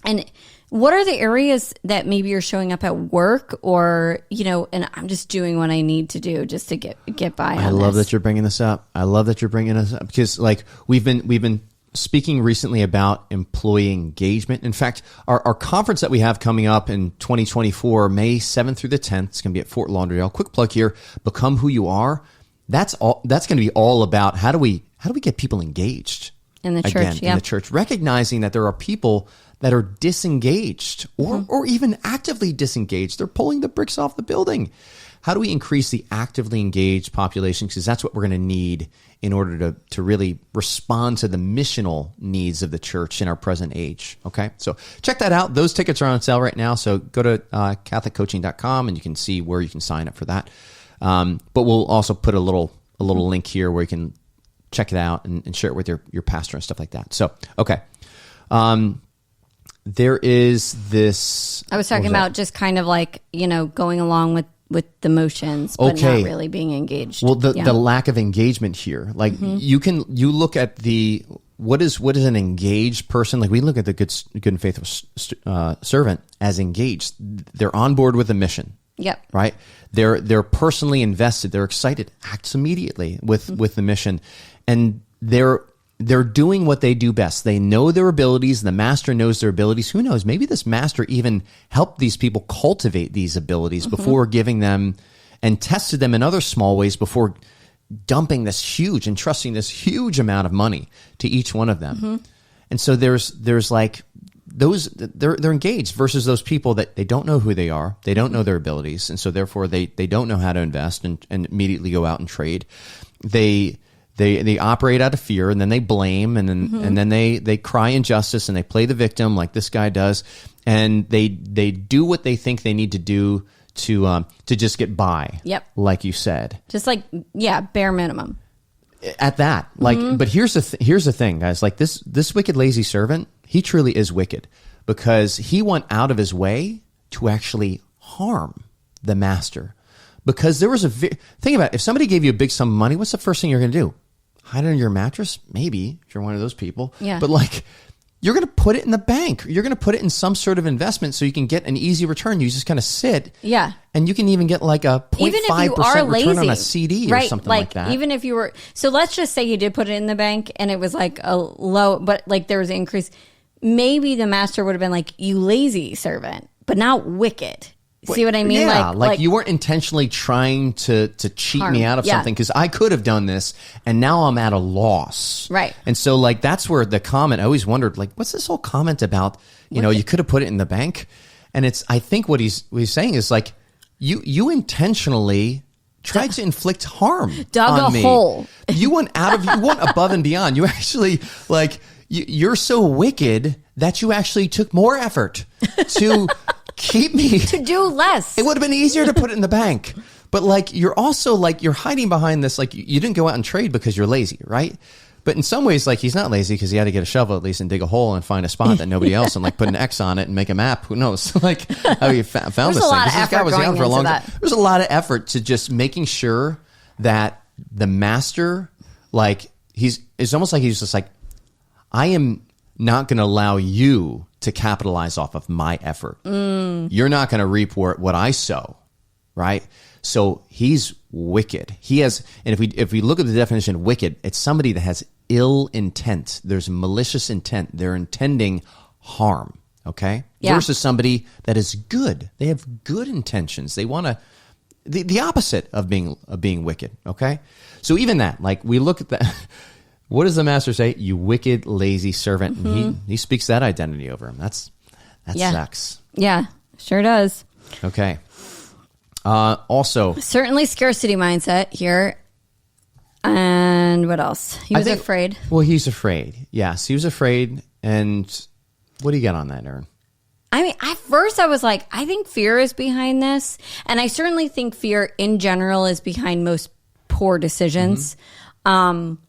And what are the areas that maybe you're showing up at work, or and I'm just doing what I need to do just to get by. I love that you're bringing this up. I love that you're bringing this up, because like we've been speaking recently about employee engagement. In fact, our conference that we have coming up in 2024, May 7th through the 10th, it's going to be at Fort Lauderdale. Quick plug here: Become Who You Are. That's all. That's going to be all about how do we get people engaged in the church. In the church, recognizing that there are people that are disengaged or even actively disengaged. They're pulling the bricks off the building. How do we increase the actively engaged population? Because that's what we're going to need in order to really respond to the missional needs of the church in our present age. Okay, so check that out. Those tickets are on sale right now. So go to CatholicCoaching.com and you can see where you can sign up for that. But we'll also put a little link here where you can check it out and share it with your pastor and stuff like that. So, okay. There is this. I was talking about just kind of like, going along with the motions, but not really being engaged. Well, the lack of engagement here, like you look at what is an engaged person? Like, we look at the good and faithful servant as engaged. They're on board with the mission. Yep. Right. They're personally invested. They're excited. Acts immediately with the mission, and they're doing what they do best. They know their abilities. The master knows their abilities. Who knows? Maybe this master even helped these people cultivate these abilities before giving them, and tested them in other small ways before dumping entrusting this huge amount of money to each one of them. And so there's like those, they're engaged versus those people that they don't know who they are. They don't know their abilities. And so therefore they don't know how to invest and immediately go out and trade. They operate out of fear, and then they blame, and then they cry injustice, and they play the victim like this guy does, and they do what they think they need to do to just get by. Yep, like you said, just like bare minimum. At that, like, but here's the thing, guys. Like this wicked lazy servant, he truly is wicked, because he went out of his way to actually harm the master. Because there was think about it, if somebody gave you a big sum of money, what's the first thing you're going to do? hide it under your mattress? Maybe, if you're one of those people. Yeah. But like, you're going to put it in the bank. You're going to put it in some sort of investment so you can get an easy return. You just kind of sit. Yeah. And you can even get like a 0.5% return on a CD or something like that. Even if you were, so let's just say you did put it in the bank and it was like a low, but like there was an increase. Maybe the master would have been like, you lazy servant, but not wicked. See what I mean? Yeah, like you weren't intentionally trying to cheat me out of something, because I could have done this and now I'm at a loss. Right. And so like that's where the comment, I always wondered, like, what's this whole comment about, you know, you could have put it in the bank? And it's, I think what he's saying is like, you intentionally tried to inflict harm dug on a me. hole. You went above and beyond. You actually like, you're so wicked that you actually took more effort to keep me to do less. It would have been easier to put it in the bank. But like, you're also like, you're hiding behind this. Like, you didn't go out and trade because you're lazy, right? But in some ways, like, he's not lazy because he had to get a shovel at least and dig a hole and find a spot that nobody else, and like put an X on it and make a map. Who knows? Like how he found this thing. This guy was young for a long time. There's a lot of effort to just making sure that the master, like, it's almost like he's just like, I am not going to allow you to capitalize off of my effort. You're not going to reap what I sow, right? So he's wicked. He has, and if we look at the definition of wicked, it's somebody that has ill intent. There's malicious intent. They're intending harm, okay? Yeah. Versus somebody that is good. They have good intentions. They want to, the opposite of being wicked, okay? So even that, like, we look at that. What does the master say? You wicked, lazy servant. Mm-hmm. And he speaks that identity over him. That sucks. Yeah, sure does. Okay. Also, certainly scarcity mindset here. And what else? He was afraid. Well, he's afraid. Yes, he was afraid. And what do you get on that, Erin? I mean, at first I was like, I think fear is behind this. And I certainly think fear in general is behind most poor decisions. Mm-hmm.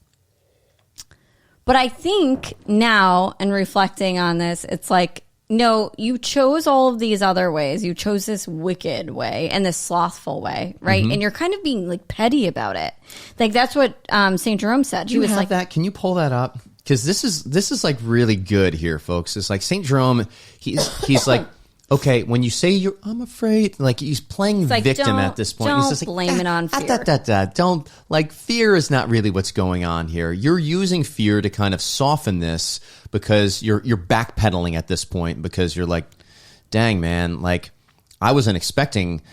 But I think now, and reflecting on this, it's like, no, you chose all of these other ways. You chose this wicked way and this slothful way, right? Mm-hmm. And you're kind of being like petty about it. Like that's what St. Jerome said. He was like, that. Can you pull that up? Because this is like really good here, folks. It's like St. Jerome. He's like, okay, when you say I'm afraid, like he's playing victim at this point. Don't he's just like, blame it on fear. Don't, like, fear is not really what's going on here. You're using fear to kind of soften this because you're backpedaling at this point because you're like, dang, man, like I wasn't expecting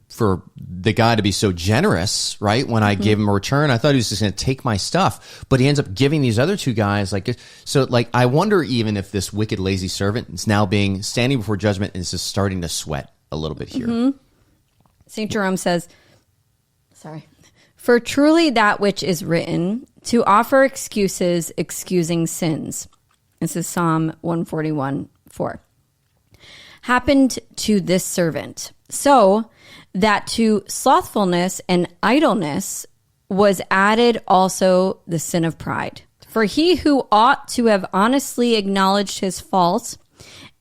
for the guy to be so generous, right? When I gave him a return, I thought he was just going to take my stuff, but he ends up giving these other two guys like, I wonder even if this wicked, lazy servant is now standing before judgment and is just starting to sweat a little bit here. Mm-hmm. St. Jerome says, for truly that which is written, to offer excuses, excusing sins. This is Psalm 141:4. Happened to this servant, so that to slothfulness and idleness was added also the sin of pride. For he who ought to have honestly acknowledged his fault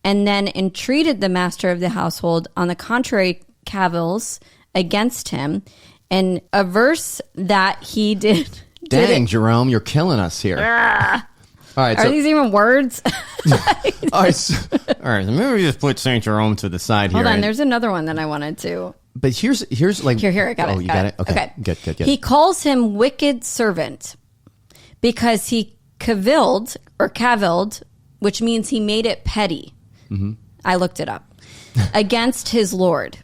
and then entreated the master of the household, on the contrary, cavils against him, and averse that he did. Dang, Jerome, you're killing us here. All right, Are these even words? All right. Maybe we just put St. Jerome to the side here. Hold on, there's another one that I wanted to. But here's like here I got it. Oh, you got it. Okay. Good. He calls him wicked servant because he cavilled, which means he made it petty. Mm-hmm. I looked it up against his Lord,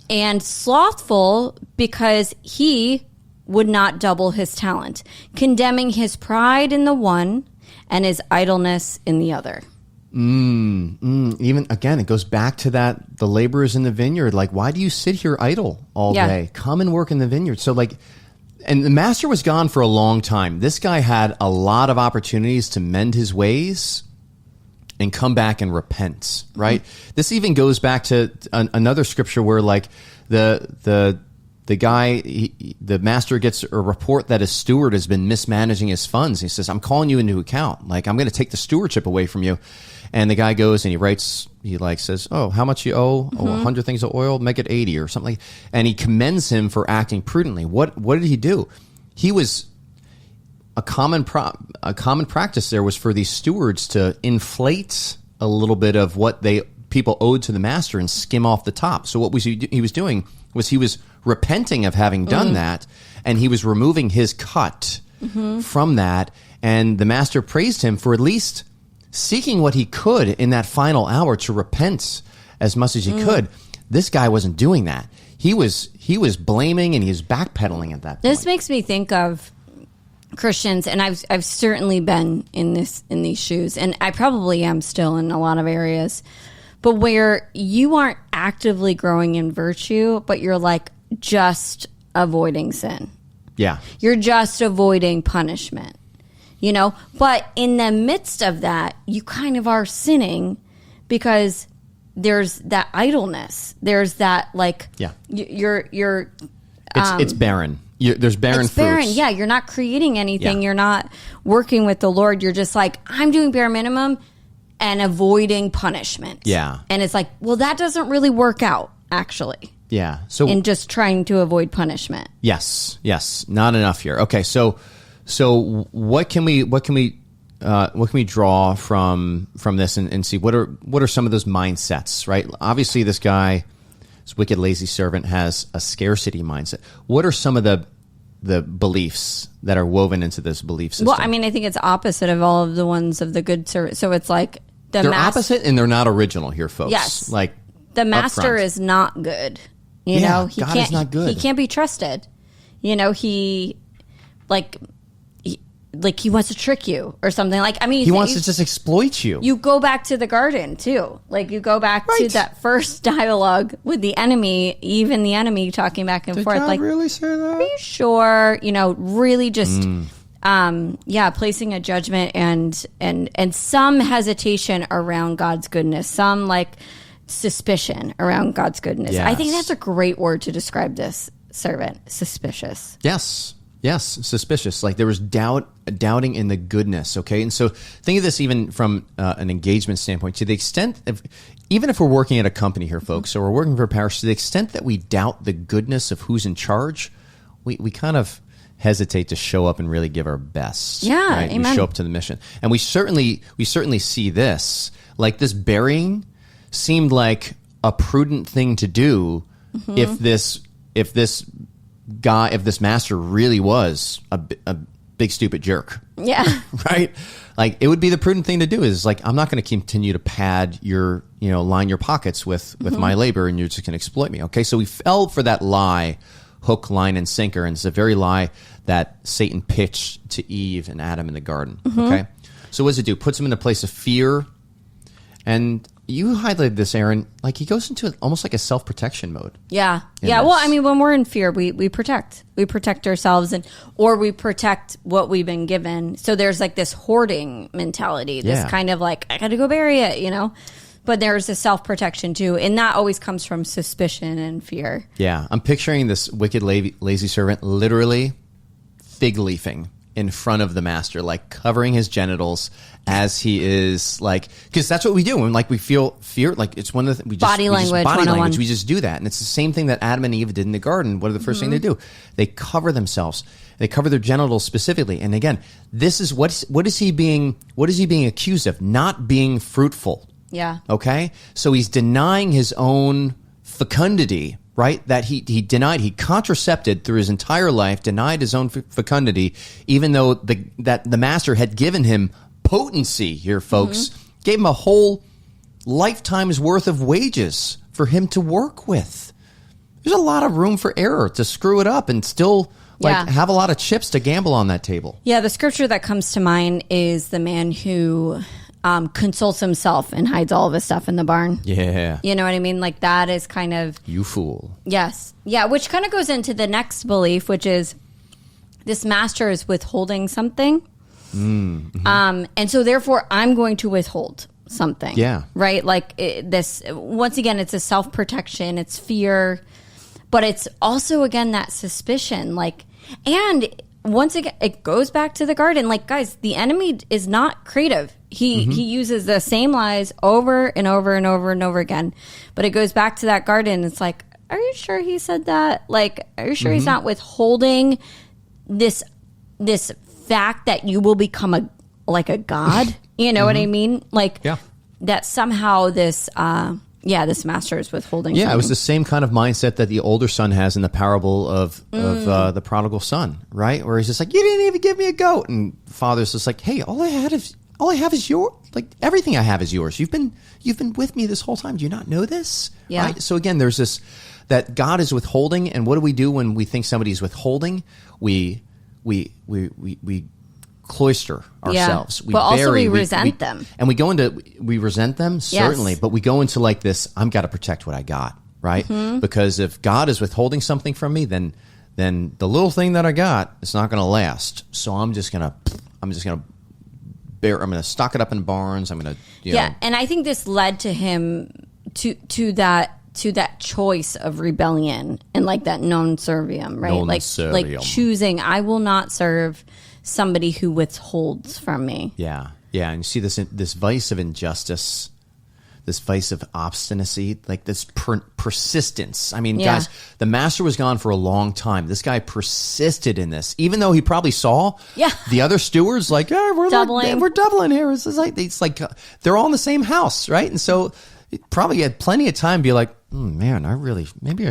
and slothful because he would not double his talent, condemning his pride in the one and his idleness in the other. Even again, it goes back to that, the laborers in the vineyard. Like, why do you sit here idle all day? Come and work in the vineyard. So like, and the master was gone for a long time. This guy had a lot of opportunities to mend his ways and come back and repent, right? Mm-hmm. This even goes back to another scripture where like the guy, the master gets a report that his steward has been mismanaging his funds. He says, I'm calling you into account. Like, I'm going to take the stewardship away from you. And the guy goes and he says, oh, how much you owe? Mm-hmm. 100 things of oil, make it 80 or something. And he commends him for acting prudently. What did he do? He was a common practice there was for these stewards to inflate a little bit of what people owed to the master and skim off the top. So what he was doing was he was repenting of having done that, and he was removing his cut from that. And the master praised him for at least seeking what he could in that final hour to repent as much as he could. This guy wasn't doing that. He was blaming and he was backpedaling at that point. This makes me think of Christians, and I've certainly been in these shoes, and I probably am still in a lot of areas, but where you aren't actively growing in virtue, but you're like just avoiding sin. Yeah. You're just avoiding punishment, you know? But in the midst of that, you kind of are sinning because there's that idleness. There's that like, you're it's barren. There's barren fruits. Barren. Yeah, you're not creating anything. Yeah. You're not working with the Lord. You're just like, I'm doing bare minimum and avoiding punishment. Yeah. And it's like, well, that doesn't really work out, actually. Yeah. So in just trying to avoid punishment. Yes. Not enough here. Okay. So what can we draw from this and see what are some of those mindsets, right? Obviously, this guy, this wicked, lazy servant, has a scarcity mindset. What are some of the beliefs that are woven into this belief system? Well, I mean, I think it's opposite of all of the ones of the good servant. So it's like they're opposite and they're not original here, folks. Yes, like the master is not good. You know, God is not good. He can't be trusted. You know, he wants to trick you or something. Like, I mean, he wants to just exploit you. You go back to the garden too. Like, you go back to that first dialogue with the enemy, even the enemy talking back and forth. Did God like, really say that? Are you sure? You know, really just, placing a judgment and some hesitation around God's goodness. Some like suspicion around God's goodness. Yes. I think that's a great word to describe this servant. Suspicious. Yes, suspicious. Like there was doubting in the goodness, okay? And so think of this even from an engagement standpoint, to the extent of, even if we're working at a company here, folks, or we're working for a parish, to the extent that we doubt the goodness of who's in charge, we kind of hesitate to show up and really give our best. Yeah, right? amen. We show up to the mission. And we certainly see this, like this burying seemed like a prudent thing to do if this master really was a big stupid jerk. Yeah. Right? Like it would be the prudent thing to do is like, I'm not going to continue to pad your, line your pockets with my labor and you're just going to exploit me. Okay. So we fell for that lie, hook, line, and sinker. And it's the very lie that Satan pitched to Eve and Adam in the garden. Okay. So what does it do? Puts him in a place of fear. And you highlighted this, Aaron, like he goes into almost like a self-protection mode. Yeah. Yeah. Well, I mean, when we're in fear, we protect. We protect ourselves or we protect what we've been given. So there's like this hoarding mentality, this kind of like, I got to go bury it, But there's a self-protection too. And that always comes from suspicion and fear. Yeah. I'm picturing this wicked, lazy servant literally fig leafing in front of the master, like covering his genitals as he is like, because that's what we do when like we feel fear, like it's one of the body language. We just do that, and it's the same thing that Adam and Eve did in the garden. What are the first thing they do? They cover themselves. They cover their genitals specifically. And again, this is what is he being accused of? Not being fruitful. Yeah. Okay. So he's denying his own fecundity. Right? That he contracepted through his entire life, denied his own fecundity, even though the master had given him potency here, folks, gave him a whole lifetime's worth of wages for him to work with. There's a lot of room for error to screw it up and still have a lot of chips to gamble on that table. Yeah, the scripture that comes to mind is the man who consults himself and hides all of his stuff in the barn. Yeah. You know what I mean? Like that is kind of... You fool. Yes. Yeah, which kind of goes into the next belief, which is this master is withholding something. And so therefore I'm going to withhold something. Yeah. Right? Like this, once again, it's a self-protection, it's fear, but it's also, again, that suspicion. Like, and once again, it goes back to the garden. Like, guys, the enemy is not creative. He uses the same lies over and over and over and over again. But it goes back to that garden. It's like, are you sure he said that? Like, are you sure he's not withholding this fact that you will become a god, you know what I mean? Like that somehow this master is withholding. Yeah, it was the same kind of mindset that the older son has in the parable of the prodigal son, right? Where he's just like, you didn't even give me a goat, and the father's just like, hey, all I have is your, like, everything I have is yours. You've been with me this whole time. Do you not know this? Yeah. Right? So again, there's this that God is withholding, and what do we do when we think somebody's withholding? We cloister ourselves. Yeah. But also we resent them. And we resent them, certainly, but we go into like this, I've got to protect what I got, right? Because if God is withholding something from me, then the little thing that I got is not going to last. So I'm just going to stock it up in barns. I'm going to, Yeah, and I think this led to him to that choice of rebellion and like that non serviam, right? Like choosing, I will not serve somebody who withholds from me. Yeah. And you see this vice of injustice, this vice of obstinacy, like this persistence. I mean, guys, the master was gone for a long time. This guy persisted in this, even though he probably saw the other stewards like, we're doubling here. It's like they're all in the same house, right? And so he probably had plenty of time to be like, man, maybe I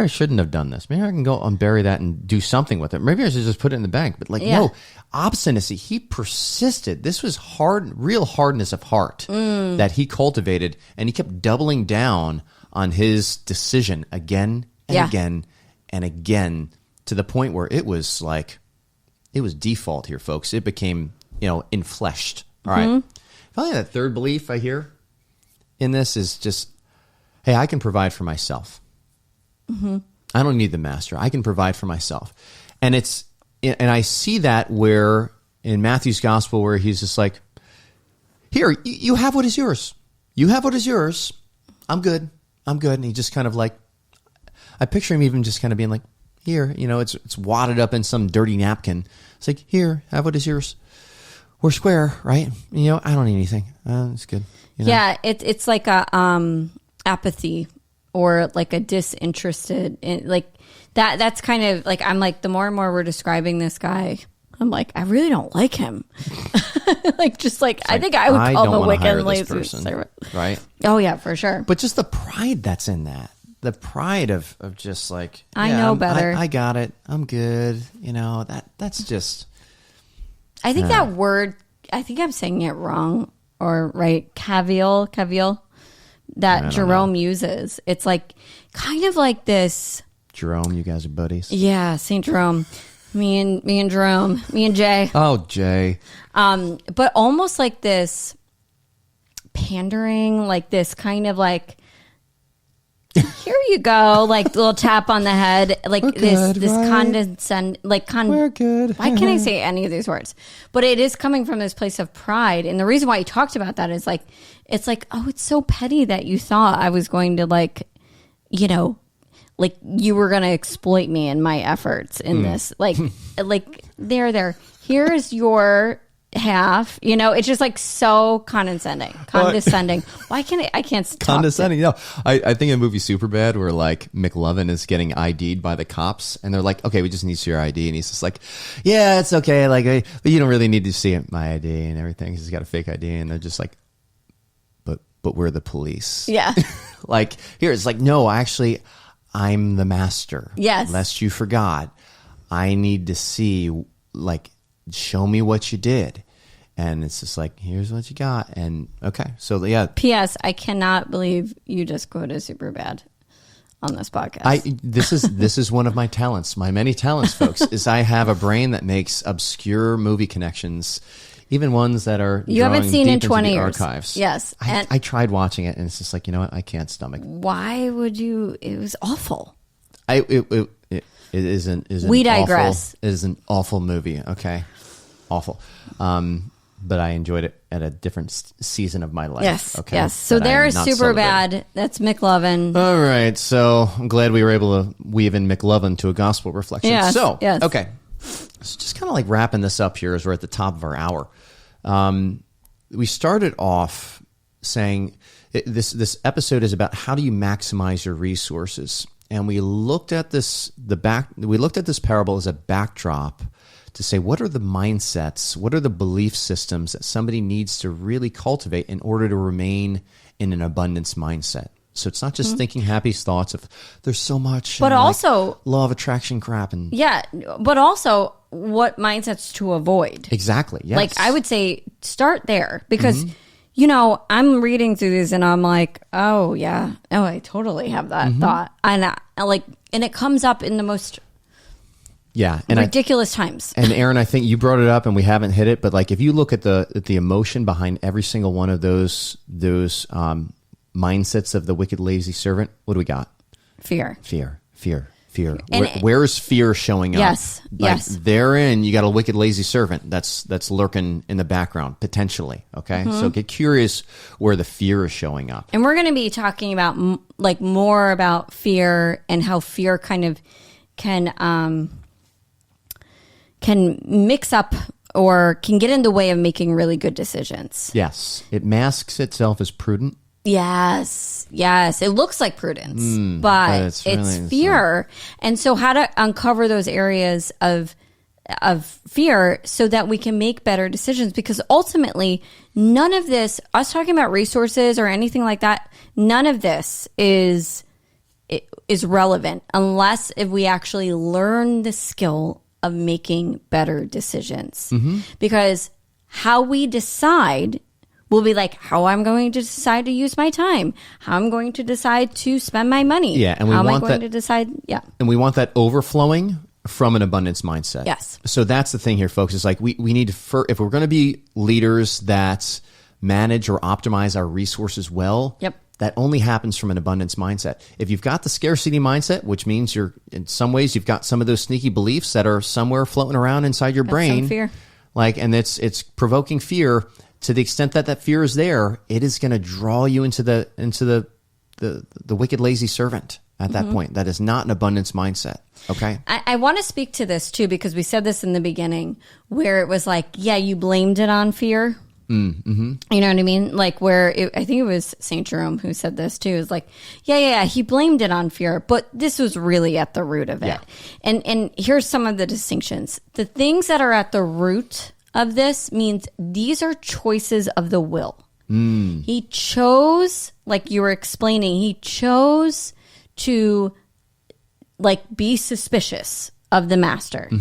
shouldn't have done this. Maybe I can go and bury that and do something with it. Maybe I should just put it in the bank. But no, obstinacy. He persisted. This was real hardness of heart that he cultivated, and he kept doubling down on his decision again and again and again, to the point where it was default here, folks. It became, enfleshed. All right. Finally, that third belief I hear in this is just, hey, I can provide for myself. I don't need the master. I can provide for myself. And I see that where in Matthew's gospel, where he's just like, here, you have what is yours. You have what is yours. I'm good. And he just kind of like, I picture him even just kind of being like, here, it's wadded up in some dirty napkin. It's like, here, have what is yours. We're square, right? I don't need anything. It's good. Yeah, it's like a apathy, or like a disinterested in, like that. That's kind of like, I'm like, the more and more we're describing this guy, I'm like, I really don't like him. I think I would call him a wicked and lazy servant. Right? Oh yeah, for sure. But just the pride that's in that. The pride of just like, I know better. I got it. I'm good. That's just. I think that word, I think I'm saying it wrong or right. Cavil. That Jerome uses. It's like kind of like this. Jerome, you guys are buddies? Yeah, St. Jerome. Me and Jerome. Me and Jay. Oh, Jay. But almost like this pandering, like this kind of like, here you go, like little tap on the head, like we're this right? Condescend, like we're good. Why can't I say any of these words? But it is coming from this place of pride, and the reason why he talked about that is like, it's like, oh, it's so petty that you thought I was going to like you were going to exploit me in my efforts in this, like there. Here is your half, it's just like so condescending. Why can't I can't stop condescending? I think in the movie Superbad, where like McLovin is getting ID'd by the cops, and they're like, okay, we just need to see your ID, and he's just like, yeah, it's okay, like, but you don't really need to see my ID and everything. He's got a fake ID, and they're just like, but we're the police. Yeah. Like here, it's like, no, actually, I'm the master. Yes. Lest you forgot, I need to see, like, show me what you did. And it's just like, here's what you got. And okay. So yeah. P.S. I cannot believe you just quoted Superbad on this podcast. This is one of my talents. My many talents, folks, is I have a brain that makes obscure movie connections, even ones that are you haven't seen in 20 years. Archives. Yes. I tried watching it, and it's just like, you know what? I can't stomach. Why would you? It was awful. It isn't. We digress. It is an awful movie. Okay, awful. But I enjoyed it at a different season of my life. Yes. Okay. Yes. So there is Superbad. That's McLovin. All right. So I'm glad we were able to weave in McLovin to a gospel reflection. Yes. Yes. Okay. So just kind of like wrapping this up here as we're at the top of our hour. We started off saying this episode is about how do you maximize your resources, and we looked at this parable as a backdrop to say, what are the mindsets, what are the belief systems that somebody needs to really cultivate in order to remain in an abundance mindset? So it's not just thinking happy thoughts of there's so much, but also law of attraction crap, and but also what mindsets to avoid. Exactly. Yes. Like I would say, start there because you know I'm reading through these and I'm like, oh yeah, oh I totally have that thought, and it comes up in the most and ridiculous times. And Aaron, I think you brought it up, and we haven't hit it, but like if you look at the emotion behind every single one of those mindsets of the wicked, lazy servant, what do we got? Fear. Where's fear showing up? Yes. Therein, you got a wicked, lazy servant that's lurking in the background, potentially. Okay. So get curious where the fear is showing up. And we're going to be talking about more about fear and how fear kind of can mix up or can get in the way of making really good decisions. Yes. It masks itself as prudent. Yes. It looks like prudence, but it's really fear. And so how to uncover those areas of fear so that we can make better decisions, because ultimately none of this, us talking about resources or anything like that, none of this is relevant unless if we actually learn the skill of making better decisions. Because how we decide will be like how I'm going to decide to use my time, how I'm going to decide to spend my money. Yeah, and we how want am I going that, to decide? Yeah, and we want that overflowing from an abundance mindset. Yes. So that's the thing here, folks. Is like we need to, if we're going to be leaders that manage or optimize our resources well. Yep. That only happens from an abundance mindset. If you've got the scarcity mindset, which means you're in some ways you've got some of those sneaky beliefs that are somewhere floating around inside your brain, some fear. And it's provoking fear. To the extent that fear is there, it is going to draw you into the wicked, lazy servant at that point. That is not an abundance mindset. Okay. I want to speak to this too, because we said this in the beginning where it was like, yeah, you blamed it on fear. You know what I mean? Like I think it was St. Jerome who said this too. Is like, yeah, he blamed it on fear, but this was really at the root of it. Yeah. And here's some of the distinctions. The things that are at the root of this means these are choices of the will. He chose, like you were explaining, he chose to be suspicious of the master.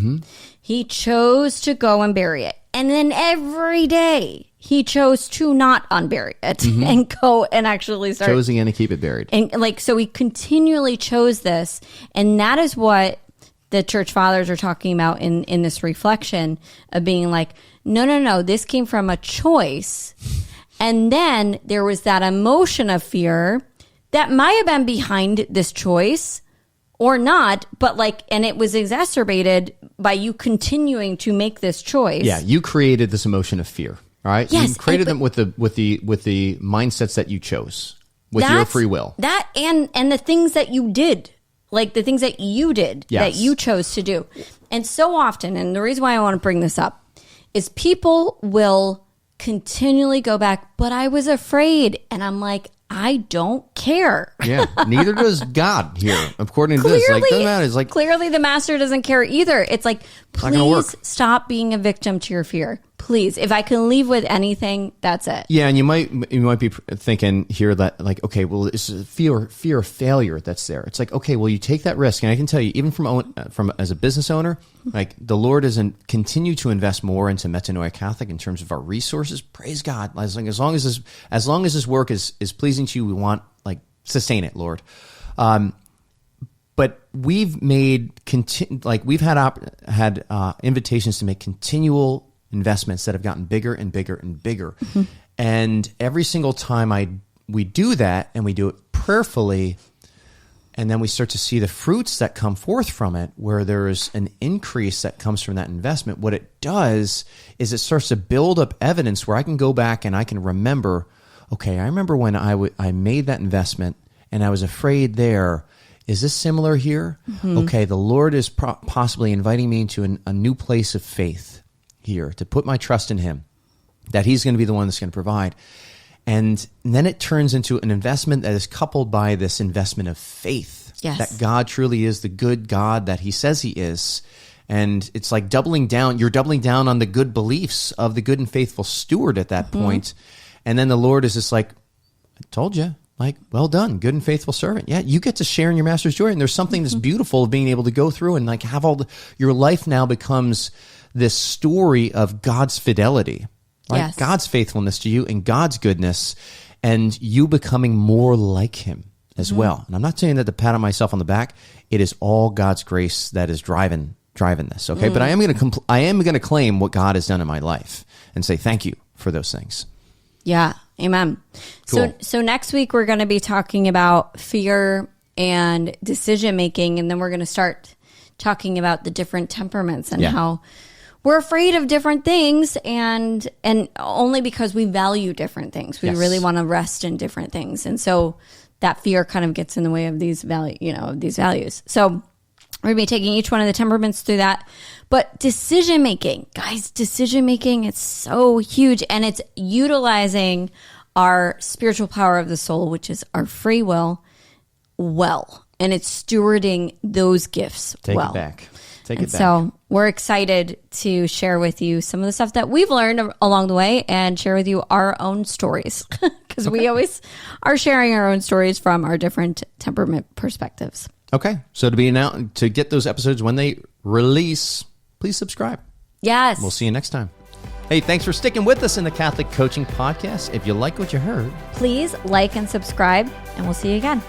He chose to go and bury it. And then every day he chose to not unbury it and go and actually start. Chose again to keep it buried. And so he continually chose this. And that is what the church fathers are talking about in this reflection of being like, no, this came from a choice. And then there was that emotion of fear that might have been behind this choice or not, but and it was exacerbated by you continuing to make this choice. Yeah, you created this emotion of fear, all right? Yes, you created them with the mindsets that you chose with your free will. That and the things that you did. Like the things that you did, that you chose to do. And so often, and the reason why I want to bring this up, is people will continually go back, but I was afraid. And I'm like, I don't care. Yeah, neither does God here. According to this, doesn't matter. It's like clearly the master doesn't care either. It's like, please stop being a victim to your fear. Please, if I can leave with anything, that's it. Yeah, and you might be thinking here that okay, well, it's fear of failure that's there. It's like, okay, well, you take that risk, and I can tell you, even from as a business owner, the Lord doesn't continue to invest more into Metanoia Catholic in terms of our resources. Praise God, as long as this work is pleasing to you, we want sustain it, Lord. But we've made we've had invitations to make continual investments that have gotten bigger and bigger and bigger. And every single time we do that, and we do it prayerfully, and then we start to see the fruits that come forth from it, where there's an increase that comes from that investment. What it does is it starts to build up evidence where I can go back and I can remember, okay, I remember when I made that investment and I was afraid there. Is this similar here? Okay, the Lord is possibly inviting me into a new place of faith here, to put my trust in him, that he's going to be the one that's going to provide. And then it turns into an investment that is coupled by this investment of faith, that God truly is the good God that he says he is. And it's like doubling down. You're doubling down on the good beliefs of the good and faithful steward at that point. And then the Lord is just like, I told you, like, well done, good and faithful servant. Yeah, you get to share in your master's joy. And there's something that's beautiful of being able to go through and like have your life now becomes this story of God's fidelity, right? Yes. God's faithfulness to you and God's goodness, and you becoming more like him as well. And I'm not saying that to pat on myself on the back. It is all God's grace that is driving this. Okay. But I am going to claim what God has done in my life and say, thank you for those things. Yeah. Amen. Cool. So next week we're going to be talking about fear and decision making. And then we're going to start talking about the different temperaments and how we're afraid of different things, and only because we value different things. We really want to rest in different things. And so that fear kind of gets in the way of these values. So we're going to be taking each one of the temperaments through that. But decision making, guys, it's so huge, and it's utilizing our spiritual power of the soul, which is our free will, well, and it's stewarding those gifts well. Take it back. So we're excited to share with you some of the stuff that we've learned along the way and share with you our own stories, because we always are sharing our own stories from our different temperament perspectives. Okay. So to get those episodes when they release, please subscribe. Yes. We'll see you next time. Hey, thanks for sticking with us in the Catholic Coaching Podcast. If you like what you heard, please like and subscribe, and we'll see you again.